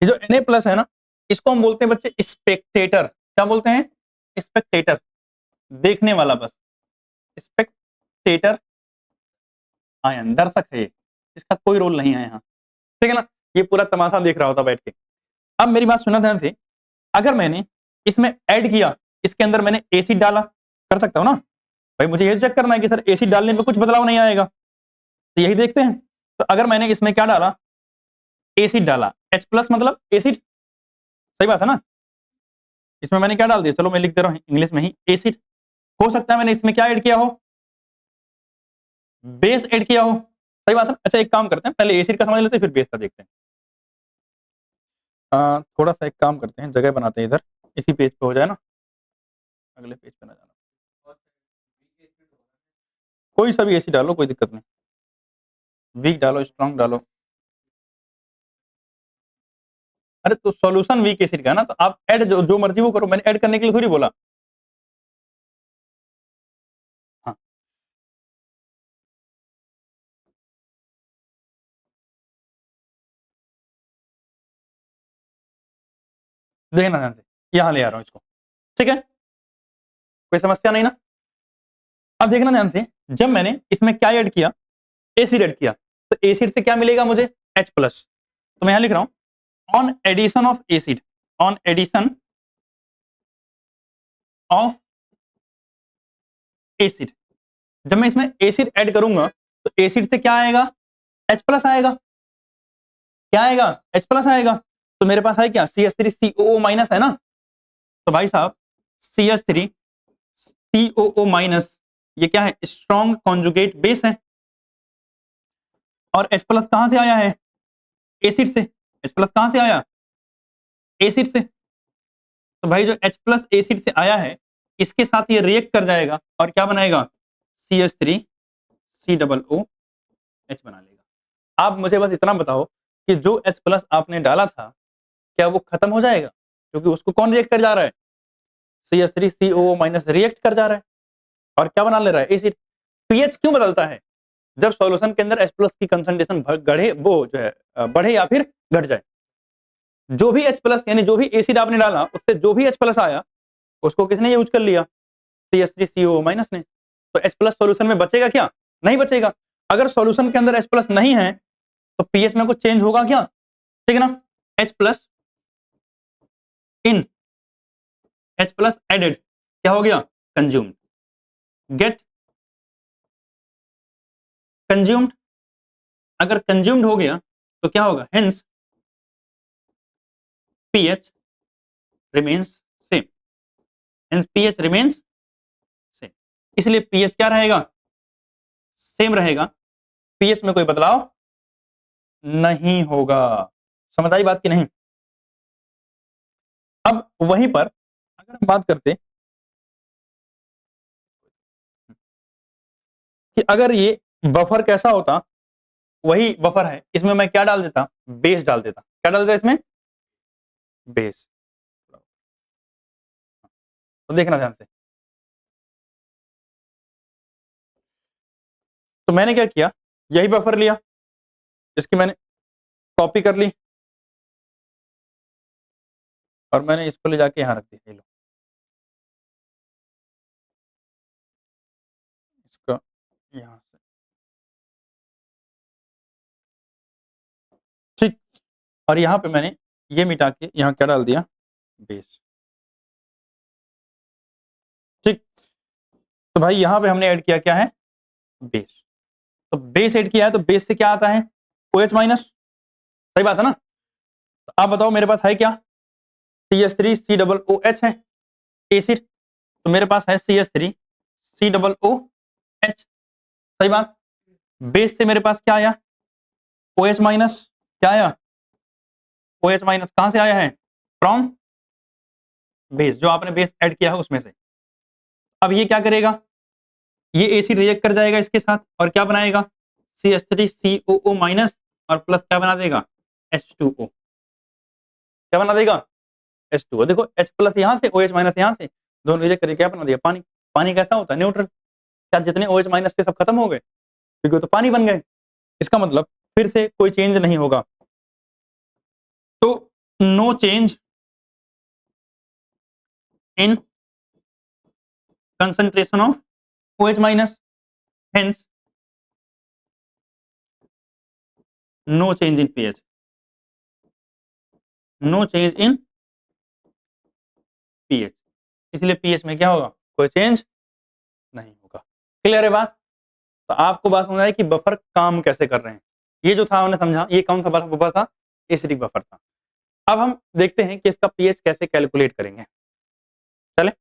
ये जो Na प्लस है ना, इसको हम बोलते हैं बच्चे स्पेक्टेटर। क्या बोलते हैं? स्पेक्टेटर, देखने वाला बस, स्पेक्टेटर आयन, दर्शक है ये, इसका कोई रोल नहीं है यहाँ, ठीक है ना, ये पूरा तमाशा देख रहा होता बैठ के। अब मेरी बात सुना ध्यान से, अगर मैंने इसमें ऐड किया, इसके अंदर मैंने एसिड डाला, कर सकता हूं ना भाई, मुझे ये चेक करना है कि सर एसिड डालने में कुछ बदलाव नहीं आएगा, तो यही देखते हैं। तो अगर मैंने इसमें क्या डाला, एसिड डाला, H प्लस मतलब एसिड, सही बात है ना, इसमें मैंने क्या डाल दिया, चलो मैं लिख दे रहा हूं इंग्लिश में ही, एसिड। हो सकता है मैंने इसमें क्या ऐड किया हो, बेस ऐड किया हो, सही बात है। अच्छा एक काम करते हैं, पहले एसिड का समझ लेते हैं फिर बेस का देखते हैं। थोड़ा सा एक काम करते हैं, जगह बनाते हैं इधर, इसी पेज पे हो जाए ना, अगले पेज पे ना जाना, कोई सा भी एसिड डालो कोई दिक्कत नहीं, वीक डालो स्ट्रांग डालो, अरे तो सॉल्यूशन वीक एसिड का है ना, तो आप ऐड जो मर्जी वो करो, मैंने ऐड करने के लिए थोड़ी बोला। हाँ देखना ध्यान से, यहाँ ले आ रहा हूँ इसको, ठीक है, कोई समस्या नहीं ना। अब देखना ध्यान से, जब मैंने इसमें क्या ऐड किया, एसिड ऐड किया, तो एसिड से क्या मिलेगा मुझे, H प्लस, तो मैं यहां लिख रहा हूं on addition of acid, on addition of acid, जब मैं इसमें एसिड ऐड करूंगा तो एसिड से क्या आएगा, H प्लस आएगा, क्या आएगा, H प्लस आएगा, तो मेरे पास है क्या, CH3COO माइनस है ना, तो भाई साहब CH3COO माइनस, ये क्या है, स्ट्रॉन्ग कॉन्जुगेट बेस है, और H प्लस कहां से आया है, एसिड से, H प्लस कहां से आया, एसिड से, तो भाई जो H प्लस एसिड से आया है, इसके साथ ये रिएक्ट कर जाएगा और क्या बनाएगा, CH3COOH बना लेगा। आप मुझे बस इतना बताओ कि जो H प्लस आपने डाला था, क्या वो खत्म हो जाएगा, क्योंकि उसको कौन रिएक्ट कर जा रहा है, CH3COO माइनस रिएक्ट कर जा रहा है और क्या बना ले रहा है, एसिड। पीएच क्यों बदलता है, जब सॉल्यूशन के अंदर H प्लस की कंसंट्रेशन बढ़े, वो जो है बढ़े या फिर घट जाए, जो भी H प्लस यानी जो भी एसिड आपने डाला उससे जो भी H प्लस आया उसको किसने यूज कर लिया, CH3COO माइनस ने, तो H प्लस सॉल्यूशन में बचेगा क्या, नहीं बचेगा। अगर सॉल्यूशन के अंदर H प्लस नहीं है तो पीएच में कुछ चेंज होगा क्या, ठीक है ना, H प्लस इन H प्लस एडेड, क्या हो गया, कंज्यूम्ड, गेट कंज्यूम्ड, अगर कंज्यूम्ड हो गया तो क्या होगा, hence pH remains same, hence pH remains same, इसलिए pH क्या रहेगा, सेम रहेगा, pH में कोई बदलाव नहीं होगा। समझ आई बात की नहीं। अब वहीं पर अगर हम बात करते कि अगर ये बफर कैसा होता, वही बफर है, इसमें मैं क्या डाल देता, बेस डाल देता, क्या डाल देता इसमें, बेस, तो देखना ध्यान से, तो मैंने क्या किया, यही बफर लिया, इसकी मैंने कॉपी कर ली और मैंने इसको ले जाके यहां रख दिया, लो इसका यहां से, ठीक, और यहां पे मैंने ये मिटा के यहां क्या डाल दिया, बेस, ठीक, तो भाई यहां पे हमने ऐड किया क्या है, बेस, तो बेस ऐड किया है तो बेस से क्या आता है, OH माइनस, सही बात है ना, तो आप बताओ मेरे पास है क्या, CH3COOH है एसिड, तो मेरे पास है CH3COOH, सही बात, बेस से मेरे पास क्या आया, OH माइनस, क्या आया, OH माइनस कहां से आया है, फ्रॉम बेस, जो आपने बेस ऐड किया है उसमें से। अब ये क्या करेगा, ये एसिड रिएक्ट कर जाएगा इसके साथ और क्या बनाएगा, CH3COO माइनस और प्लस क्या बना देगा, H2O, क्या बना देगा, H2O, देखो H प्लस यहाँ से OH माइनस यहाँ से, दोनों रिएक्ट करके क्या बना दिया, पानी। पानी कैसा होता है, न्यूट्रल, क्या जितने OH माइनस थे सब खत्म हो गए, क्योंकि वो तो पानी बन गए, इसका मतलब फिर से कोई चेंज नहीं होगा, तो no change in concentration of OH minus, hence no change in pH, no change in pH, इसलिए pH में क्या होगा, कोई चेंज नहीं होगा। क्लियर है बात? तो आपको बात समझ आई कि बफर काम कैसे कर रहे हैं। ये जो था हमने समझा, ये कौन सा बफर था, एसिडिक बफर था। अब हम देखते हैं कि इसका पीएच कैसे कैलकुलेट करेंगे। चले,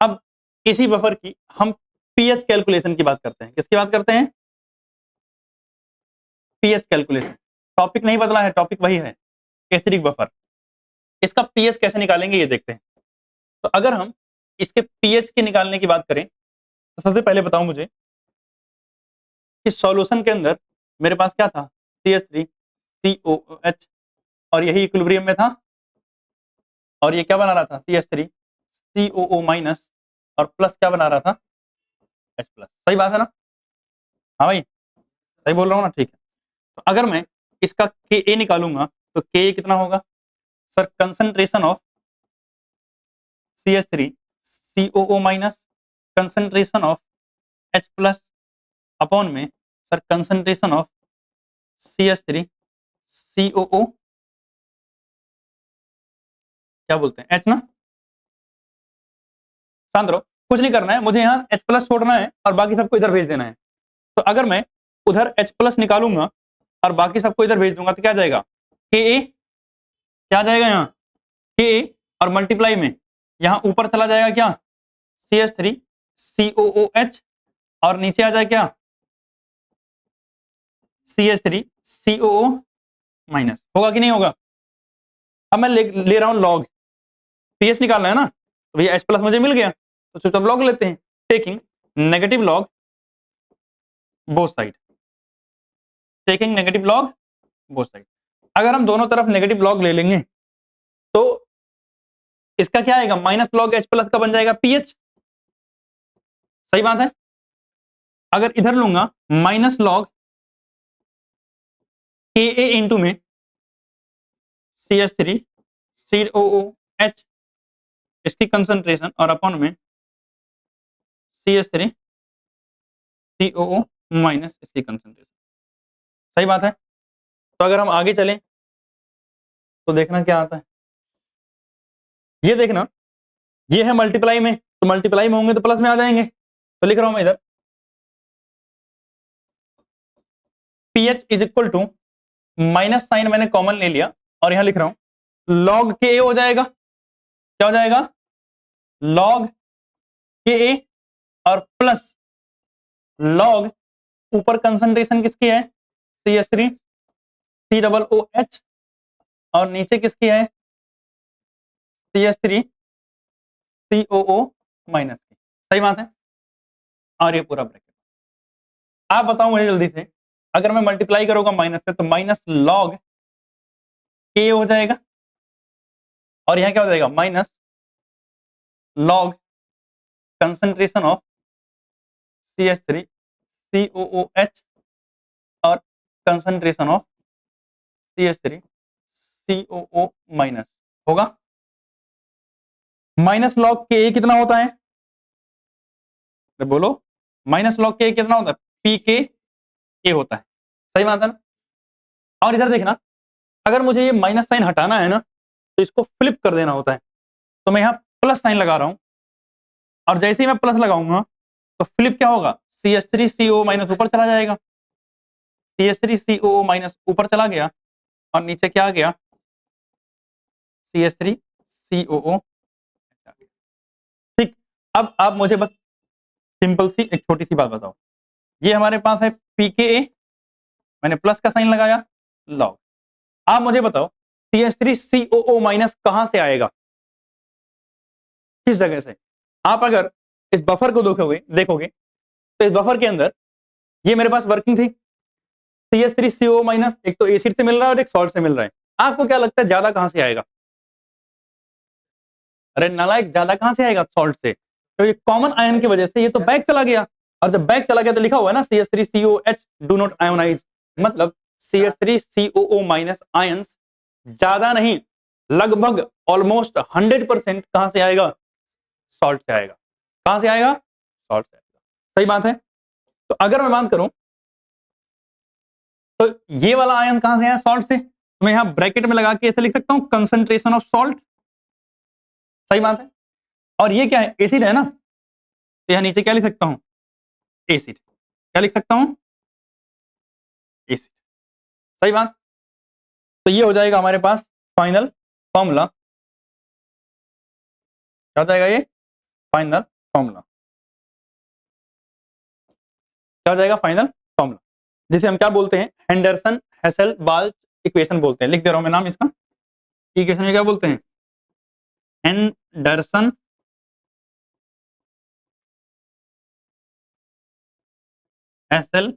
अब इसी बफर की हम पीएच कैलकुलेशन की बात करते हैं। किसकी बात करते हैं? PH calculation. टॉपिक नहीं बदला है, टॉपिक वही है, एसिडिक बफर। इसका पीएच कैसे निकालेंगे ये देखते हैं। तो अगर हम इसके पीएच के निकालने की बात करें तो सबसे पहले बताओ मुझे कि सॉल्यूशन के अंदर मेरे पास क्या था, CH3COOH, और यही इक्विलिब्रियम में था, और ये क्या बना रहा था, CH3COO माइनस, और प्लस क्या बना रहा था, H प्लस। सही बात है ना? हाँ भाई, सही बोल रहा हूँ ना? ठीक है। तो अगर मैं इसका Ka निकालूंगा तो Ka कितना होगा sir, concentration of CH3COO minus concentration of H plus upon में सर कंसंट्रेशन ऑफ CH3COO, क्या बोलते हैं, H ना। शांत रहो, कुछ नहीं करना है मुझे, यहाँ H प्लस छोड़ना है और बाकी सबको इधर भेज देना है। तो अगर मैं उधर H प्लस निकालूंगा और बाकी सबको इधर भेज दूंगा तो क्या आ जाएगा, Ka, क्या आ जाएगा यहाँ, Ka, और मल्टीप्लाई में यहाँ ऊपर चला जाएगा क्या, CH3COOH, और नीचे आ जाए क्या, CH3COO माइनस। होगा कि नहीं होगा? अब मैं ले रहा हूं लॉग, पीएच निकालना है ना, तो भैया H प्लस मुझे मिल गया तो चुपचाप लॉग लेते हैं, taking negative log both side, taking negative log both side. अगर हम दोनों तरफ नेगेटिव लॉग ले लेंगे तो इसका क्या आएगा, माइनस लॉग H प्लस का बन जाएगा पीएच। सही बात है। अगर इधर लूंगा माइनस लॉग Ka इंटू में CH3COOH इसकी कंसंट्रेशन, और अपॉन में CH3COO माइनस इसकी कंसंट्रेशन। सही बात है। तो अगर हम आगे चलें तो देखना क्या आता है, ये देखना, ये है मल्टीप्लाई में, तो मल्टीप्लाई में होंगे तो प्लस में आ जाएंगे। तो लिख रहा हूं मैं इधर pH is equal to, minus sign मैंने कॉमन ले लिया और यहां लिख रहा हूं लॉग के हो जाएगा, क्या हो जाएगा, लॉग के, और प्लस लॉग ऊपर कंसंट्रेशन किसकी है, CH3COOH, और नीचे किसकी है, CH3COO माइनस की। सही बात है। और ये पूरा ब्रैकेट। आप बताओ मुझे जल्दी से, अगर मैं मल्टीप्लाई करूंगा माइनस से तो माइनस लॉग के हो जाएगा, और यहां क्या हो जाएगा, minus log concentration of CH3COOH और कंसंट्रेशन ऑफ CH3COO माइनस होगा। माइनस लॉग के कितना होता है, बोलो, माइनस लॉग के कितना होता है, PK होता है। सही बात है ना। और इधर देखना, अगर मुझे ये माइनस साइन हटाना है ना तो इसको फ्लिप कर देना होता है, तो मैं यहाँ प्लस साइन लगा रहा हूं, और जैसे ही मैं प्लस लगाऊंगा तो फ्लिप क्या होगा, CH3COO माइनस ऊपर चला जाएगा, CH3COO माइनस ऊपर चला गया, और नीचे क्या आ गया, CH3COO। ठीक, अब आप मुझे बस सिंपल सी एक छोटी सी बात बताओ, ये हमारे पास है PKA, मैंने प्लस का साइन लगाया, लॉग। आप मुझे बताओ CH3COO माइनस कहां से आएगा, किस जगह से? आप अगर इस बफर को देखोगे तो इस बफर के अंदर ये मेरे पास वर्किंग थी, CH3COO माइनस एक तो एसिड से मिल रहा है और एक सॉल्ट से मिल रहा है। आपको क्या लगता है ज्यादा कहां से आएगा? अरे नालायक, ज्यादा कहां से आएगा, सॉल्ट से। तो ये कॉमन आयन की वजह से ये तो बैक चला गया, और जब बैक चला गया तो लिखा हुआ है ना CH3COH डू नॉट आयोनाइज, मतलब CH3COO माइनस आयंस ज्यादा नहीं लगभग ऑलमोस्ट 100% कहां से आएगा? सॉल्ट से आएगा। कहां से आएगा? सॉल्ट से आएगा। सही बात है। तो अगर मैं बात करूं तो ये वाला आयन कहां से आया? सॉल्ट से। तो मैं यहां ब्रैकेट में लगा के ऐसे लिख सकता हूं, कंसंट्रेशन ऑफ सॉल्ट। सही बात है। और ये क्या है? एसिड है ना, तो यहां नीचे क्या लिख सकता हूं? एसिड। क्या लिख सकता हूं? एसिड। सही बात। तो ये हो जाएगा हमारे पास फाइनल फॉर्मूला। क्या हो जाएगा ये? Final formula. क्या हो जाएगा? फाइनल फॉर्मूला, जिसे हम क्या बोलते हैं? हेंडरसन हेसल बाल्च इक्वेशन बोलते हैं। लिख दे रहा हूं मैं नाम इसका। इक्वेशन में क्या बोलते हैं? Henderson hassle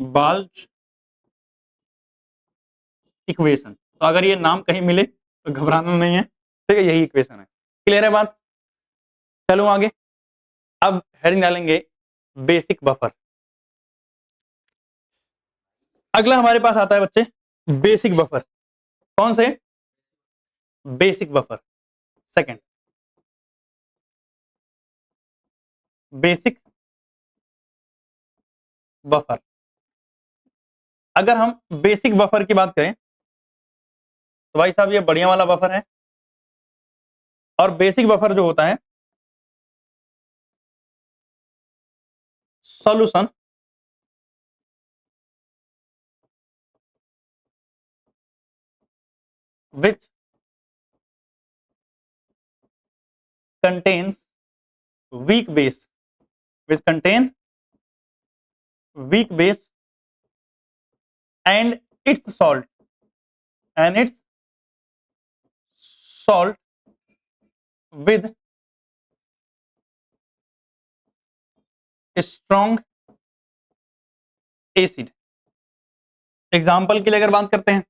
बाल्च equation. तो अगर ये नाम कहीं मिले तो घबराना नहीं है, ठीक है? यही इक्वेशन है। क्लियर है बात? चलो आगे। अब हेडिंग डालेंगे बेसिक बफर। अगला हमारे पास आता है बच्चे बेसिक बफर। कौन से? Basic buffer. Second, basic buffer. अगर हम बेसिक बफर की बात करें तो भाई साहब ये बढ़िया वाला बफर है। और बेसिक बफर जो होता है, solution which contains weak base, which contain weak base and its salt, and its salt with strong acid। Example के लिए अगर बात करते हैं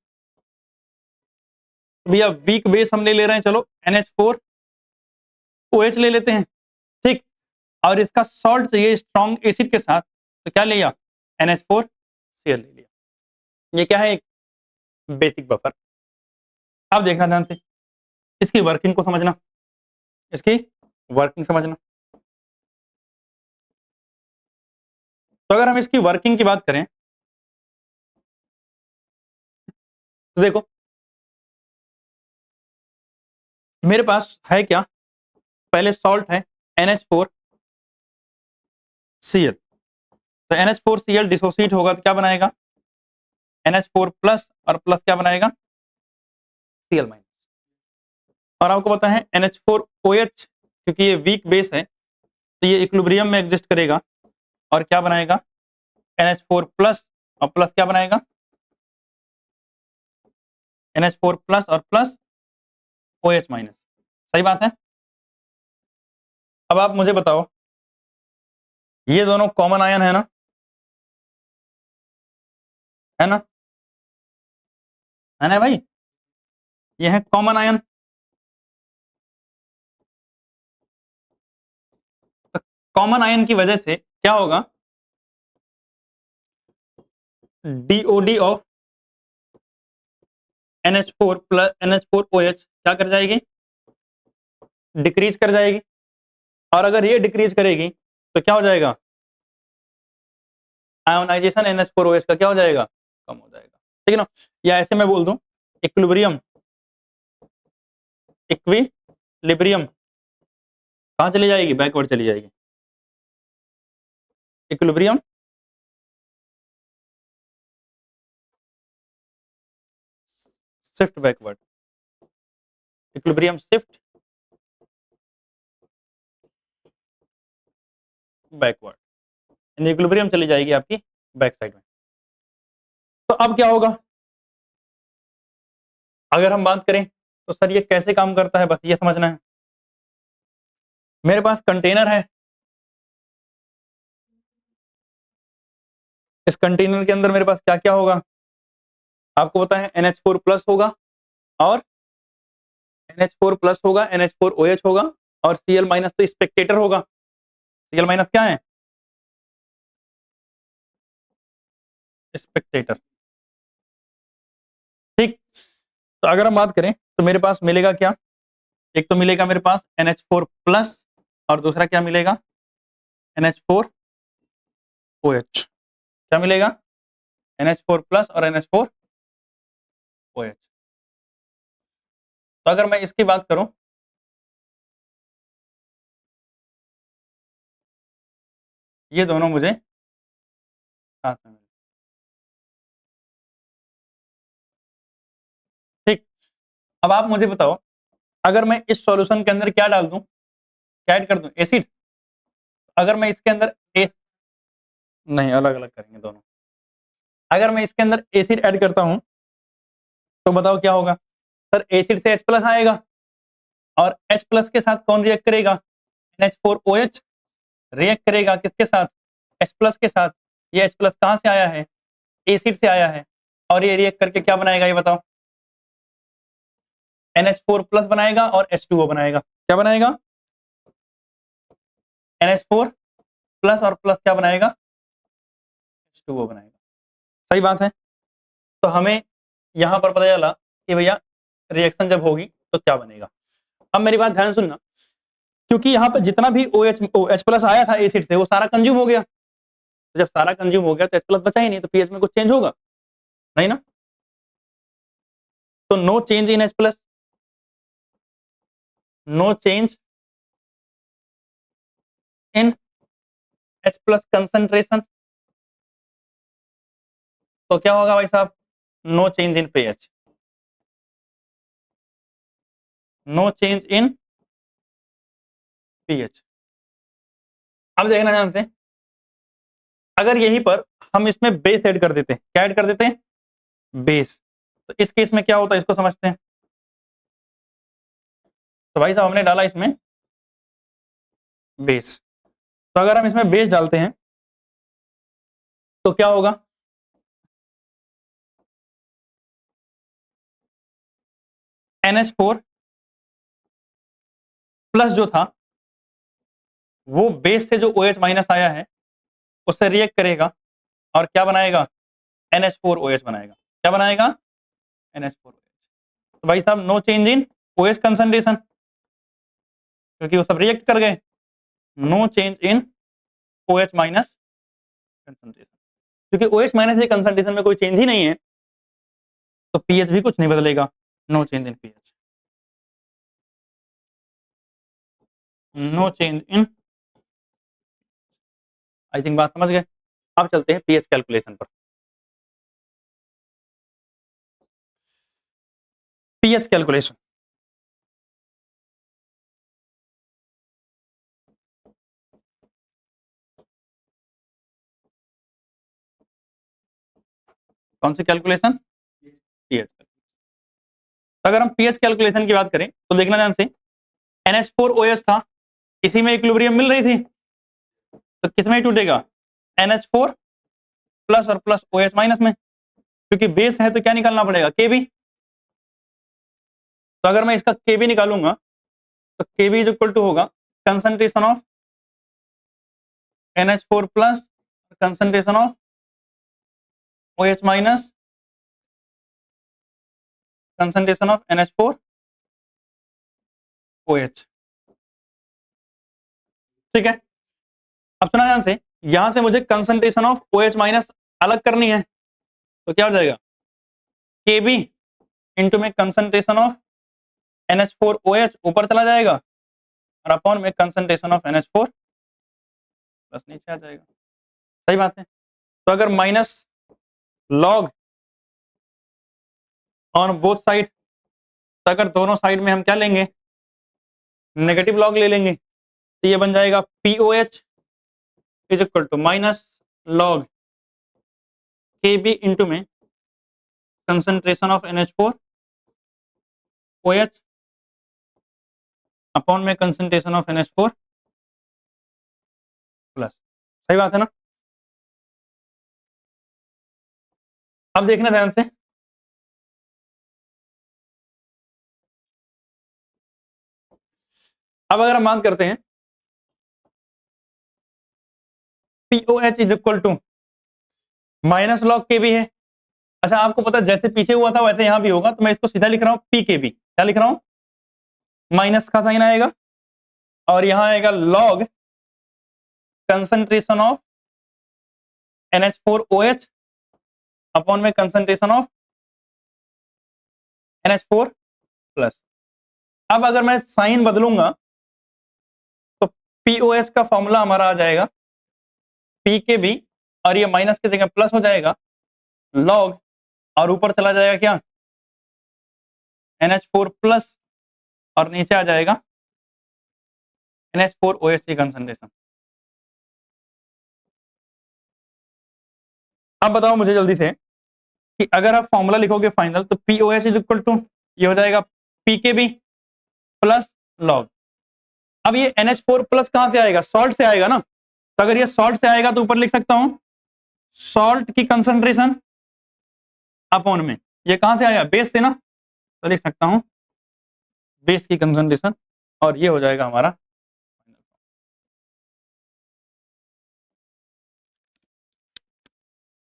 तो भैया वीक बेस हम ले ले रहे हैं, चलो NH4OH ले लेते हैं, ठीक। और इसका सॉल्ट चाहिए स्ट्रॉन्ग एसिड के साथ, तो क्या लिया? NH4Cl ले लिया। ये क्या है? एक बेसिक बफर। अब देखना ध्यान से, इसकी वर्किंग को समझना, इसकी वर्किंग समझना। तो अगर हम इसकी वर्किंग की बात करें तो देखो मेरे पास है क्या? पहले सॉल्ट है NH4Cl। तो NH4Cl डिसोसिएट होगा तो क्या बनाएगा? NH4 प्लस, और प्लस क्या बनाएगा? Cl minus. और आपको पता है NH4OH, क्योंकि ये वीक बेस है तो ये इक्विलिब्रियम में एग्जिस्ट करेगा और क्या बनाएगा? NH4 प्लस, और प्लस क्या बनाएगा? NH4 प्लस और प्लस OH माइनस। सही बात है। अब आप मुझे बताओ, ये दोनों कॉमन आयन है ना? है ना? है ना भाई? ये है कॉमन आयन। तो कॉमन आयन की वजह से क्या होगा? DOD of NH4 plus NH4OH क्या कर जाएगी? डिक्रीज कर जाएगी। और अगर ये डिक्रीज करेगी तो क्या हो जाएगा? आयोनाइजेशन NH4OH का क्या हो जाएगा? कम हो जाएगा। ठीक है ना? या ऐसे मैं बोल दूं, इक्विलिब्रियम, इक्विलिब्रियम कहां चली जाएगी? बैकवर्ड चली जाएगी। Equilibrium shift backward, equilibrium shift backward, equilibrium चली जाएगी आपकी बैक साइड में। तो अब क्या होगा? अगर हम बात करें तो सर ये कैसे काम करता है, बस ये समझना है। मेरे पास कंटेनर है, इस कंटेनर के अंदर मेरे पास क्या क्या होगा? आपको पता है NH4 प्लस होगा, और NH4 प्लस होगा, NH4OH होगा, और Cl माइनस तो स्पेक्टेटर होगा। Cl माइनस क्या है? स्पेक्टेटर। ठीक। तो अगर हम बात करें तो मेरे पास मिलेगा क्या, एक तो मिलेगा मेरे पास NH4 प्लस और दूसरा क्या मिलेगा NH4 OH। क्या मिलेगा NH4 प्लस और NH4 OH। तो अगर मैं इसकी बात करूं, ये दोनों मुझे साथ में मिले। ठीक, अब आप मुझे बताओ, अगर मैं इस सॉल्यूशन के अंदर क्या डाल दूं, क्या ऐड कर दूं, एसिड। अगर मैं इसके अंदर नहीं, अलग अलग करेंगे दोनों। अगर मैं इसके अंदर एसिड ऐड करता हूं तो बताओ क्या होगा सर, एसिड से H प्लस आएगा और H प्लस के साथ कौन रिएक्ट करेगा, NH4OH रिएक्ट करेगा किसके साथ, H प्लस के साथ। ये H प्लस कहां से आया है, एसिड से आया है, और ये रिएक्ट करके क्या बनाएगा ये बताओ, NH4 प्लस बनाएगा और H2O बनाएगा। क्या बनाएगा, NH4 प्लस और प्लस क्या बनाएगा, H2O बनाएगा। सही बात है। तो हमें यहां पर पता चला कि भैया रिएक्शन जब होगी तो क्या बनेगा। अब मेरी बात ध्यान सुनना, क्योंकि यहाँ पे जितना भी OH प्लस आया था एसिड से वो सारा कंज्यूम हो गया। तो जब सारा कंज्यूम हो गया तो H प्लस बचा ही नहीं, तो पीएच में कुछ चेंज होगा नहीं ना। तो no change in H plus, no change in H plus concentration. तो क्या होगा भाई साहब, no change in pH, no change in pH. अब देखना ध्यान से, अगर यहीं पर हम इसमें बेस ऐड कर देते हैं, क्या ऐड कर देते हैं, बेस, तो इस केस में क्या होता है इसको समझते हैं। तो भाई साहब हमने डाला इसमें बेस, तो अगर हम इसमें बेस डालते हैं तो क्या होगा, NH4 प्लस जो था वो बेस से जो OH माइनस आया है उससे रिएक्ट करेगा और क्या बनाएगा, NH4OH बनाएगा। क्या बनाएगा, NH4OH। तो भाई साहब no change in OH concentration, क्योंकि वो सब रिएक्ट कर गए। No change in OH minus concentration, क्योंकि OH माइनस के कंसंट्रेशन में कोई चेंज ही नहीं है तो पीएच भी कुछ नहीं बदलेगा। No change in pH, no change in. I think बात समझ गए। अब चलते हैं पीएच कैलकुलेशन पर। पीएच कैलकुलेशन, कौन सी कैलकुलेशन, पीएच। अगर हम पीएच कैलकुलेशन की बात करें तो देखना ध्यान से, NH4OH था, इसी में इक्विलिब्रियम मिल रही थी, तो किसमें ही टूटेगा, NH4 प्लस और प्लस OH माइनस में, क्योंकि बेस है तो क्या निकालना पड़ेगा, Kb। तो अगर मैं इसका Kb निकालूंगा तो Kb इज इक्वल टू होगा concentration of NH4 plus, concentration of OH minus, concentration of NH4OH। ठीक है, अब सुना ध्यान से, यहां से मुझे कंसंट्रेशन ऑफ OH माइनस अलग करनी है, तो क्या हो जाएगा, Kb इंटू में कंसंट्रेशन ऑफ NH4OH ऊपर चला जाएगा और अपॉन में कंसंट्रेशन ऑफ NH4 प्लस नीचे आ जाएगा। सही बात है। तो अगर minus log on both side, तो अगर दोनों साइड में हम क्या लेंगे, नेगेटिव लॉग ले लेंगे, तो ये बन जाएगा POH is equal to minus log Kb into में कंसंट्रेशन ऑफ NH4OH अपॉन में कंसंट्रेशन ऑफ NH4 प्लस। सही बात है ना। अब देखना ध्यान से, अब अगर हम बात करते हैं POH is equal to minus log Kb है, अच्छा आपको पता है जैसे पीछे हुआ था वैसे यहाँ भी होगा, तो मैं इसको सीधा लिख रहा हूँ पी के बी। क्या लिख रहा हूँ? माइनस का साइन आएगा और यहाँ आएगा log concentration of NH4OH upon में कंसंट्रेशन ऑफ NH4 प्लस। अब अगर मैं साइन बदलूंगा तो POH का फॉर्मूला हमारा आ जाएगा पी के बी और ये माइनस की जगह प्लस हो जाएगा लॉग और ऊपर चला जाएगा क्या NH4 प्लस और नीचे आ जाएगा NH4OH की कंसंट्रेशन। अब बताओ मुझे जल्दी से कि अगर आप फॉर्मूला लिखोगे फाइनल तो POH इज इक्वल टू ये हो जाएगा PKB प्लस लॉग। अब ये NH4 प्लस कहां से आएगा? सॉल्ट से आएगा ना। तो अगर ये सॉल्ट से आएगा तो ऊपर लिख सकता हूं सॉल्ट की कंसंट्रेशन अपॉन में ये कहां से आया? बेस से ना, तो लिख सकता हूं बेस की कंसंट्रेशन और ये हो जाएगा हमारा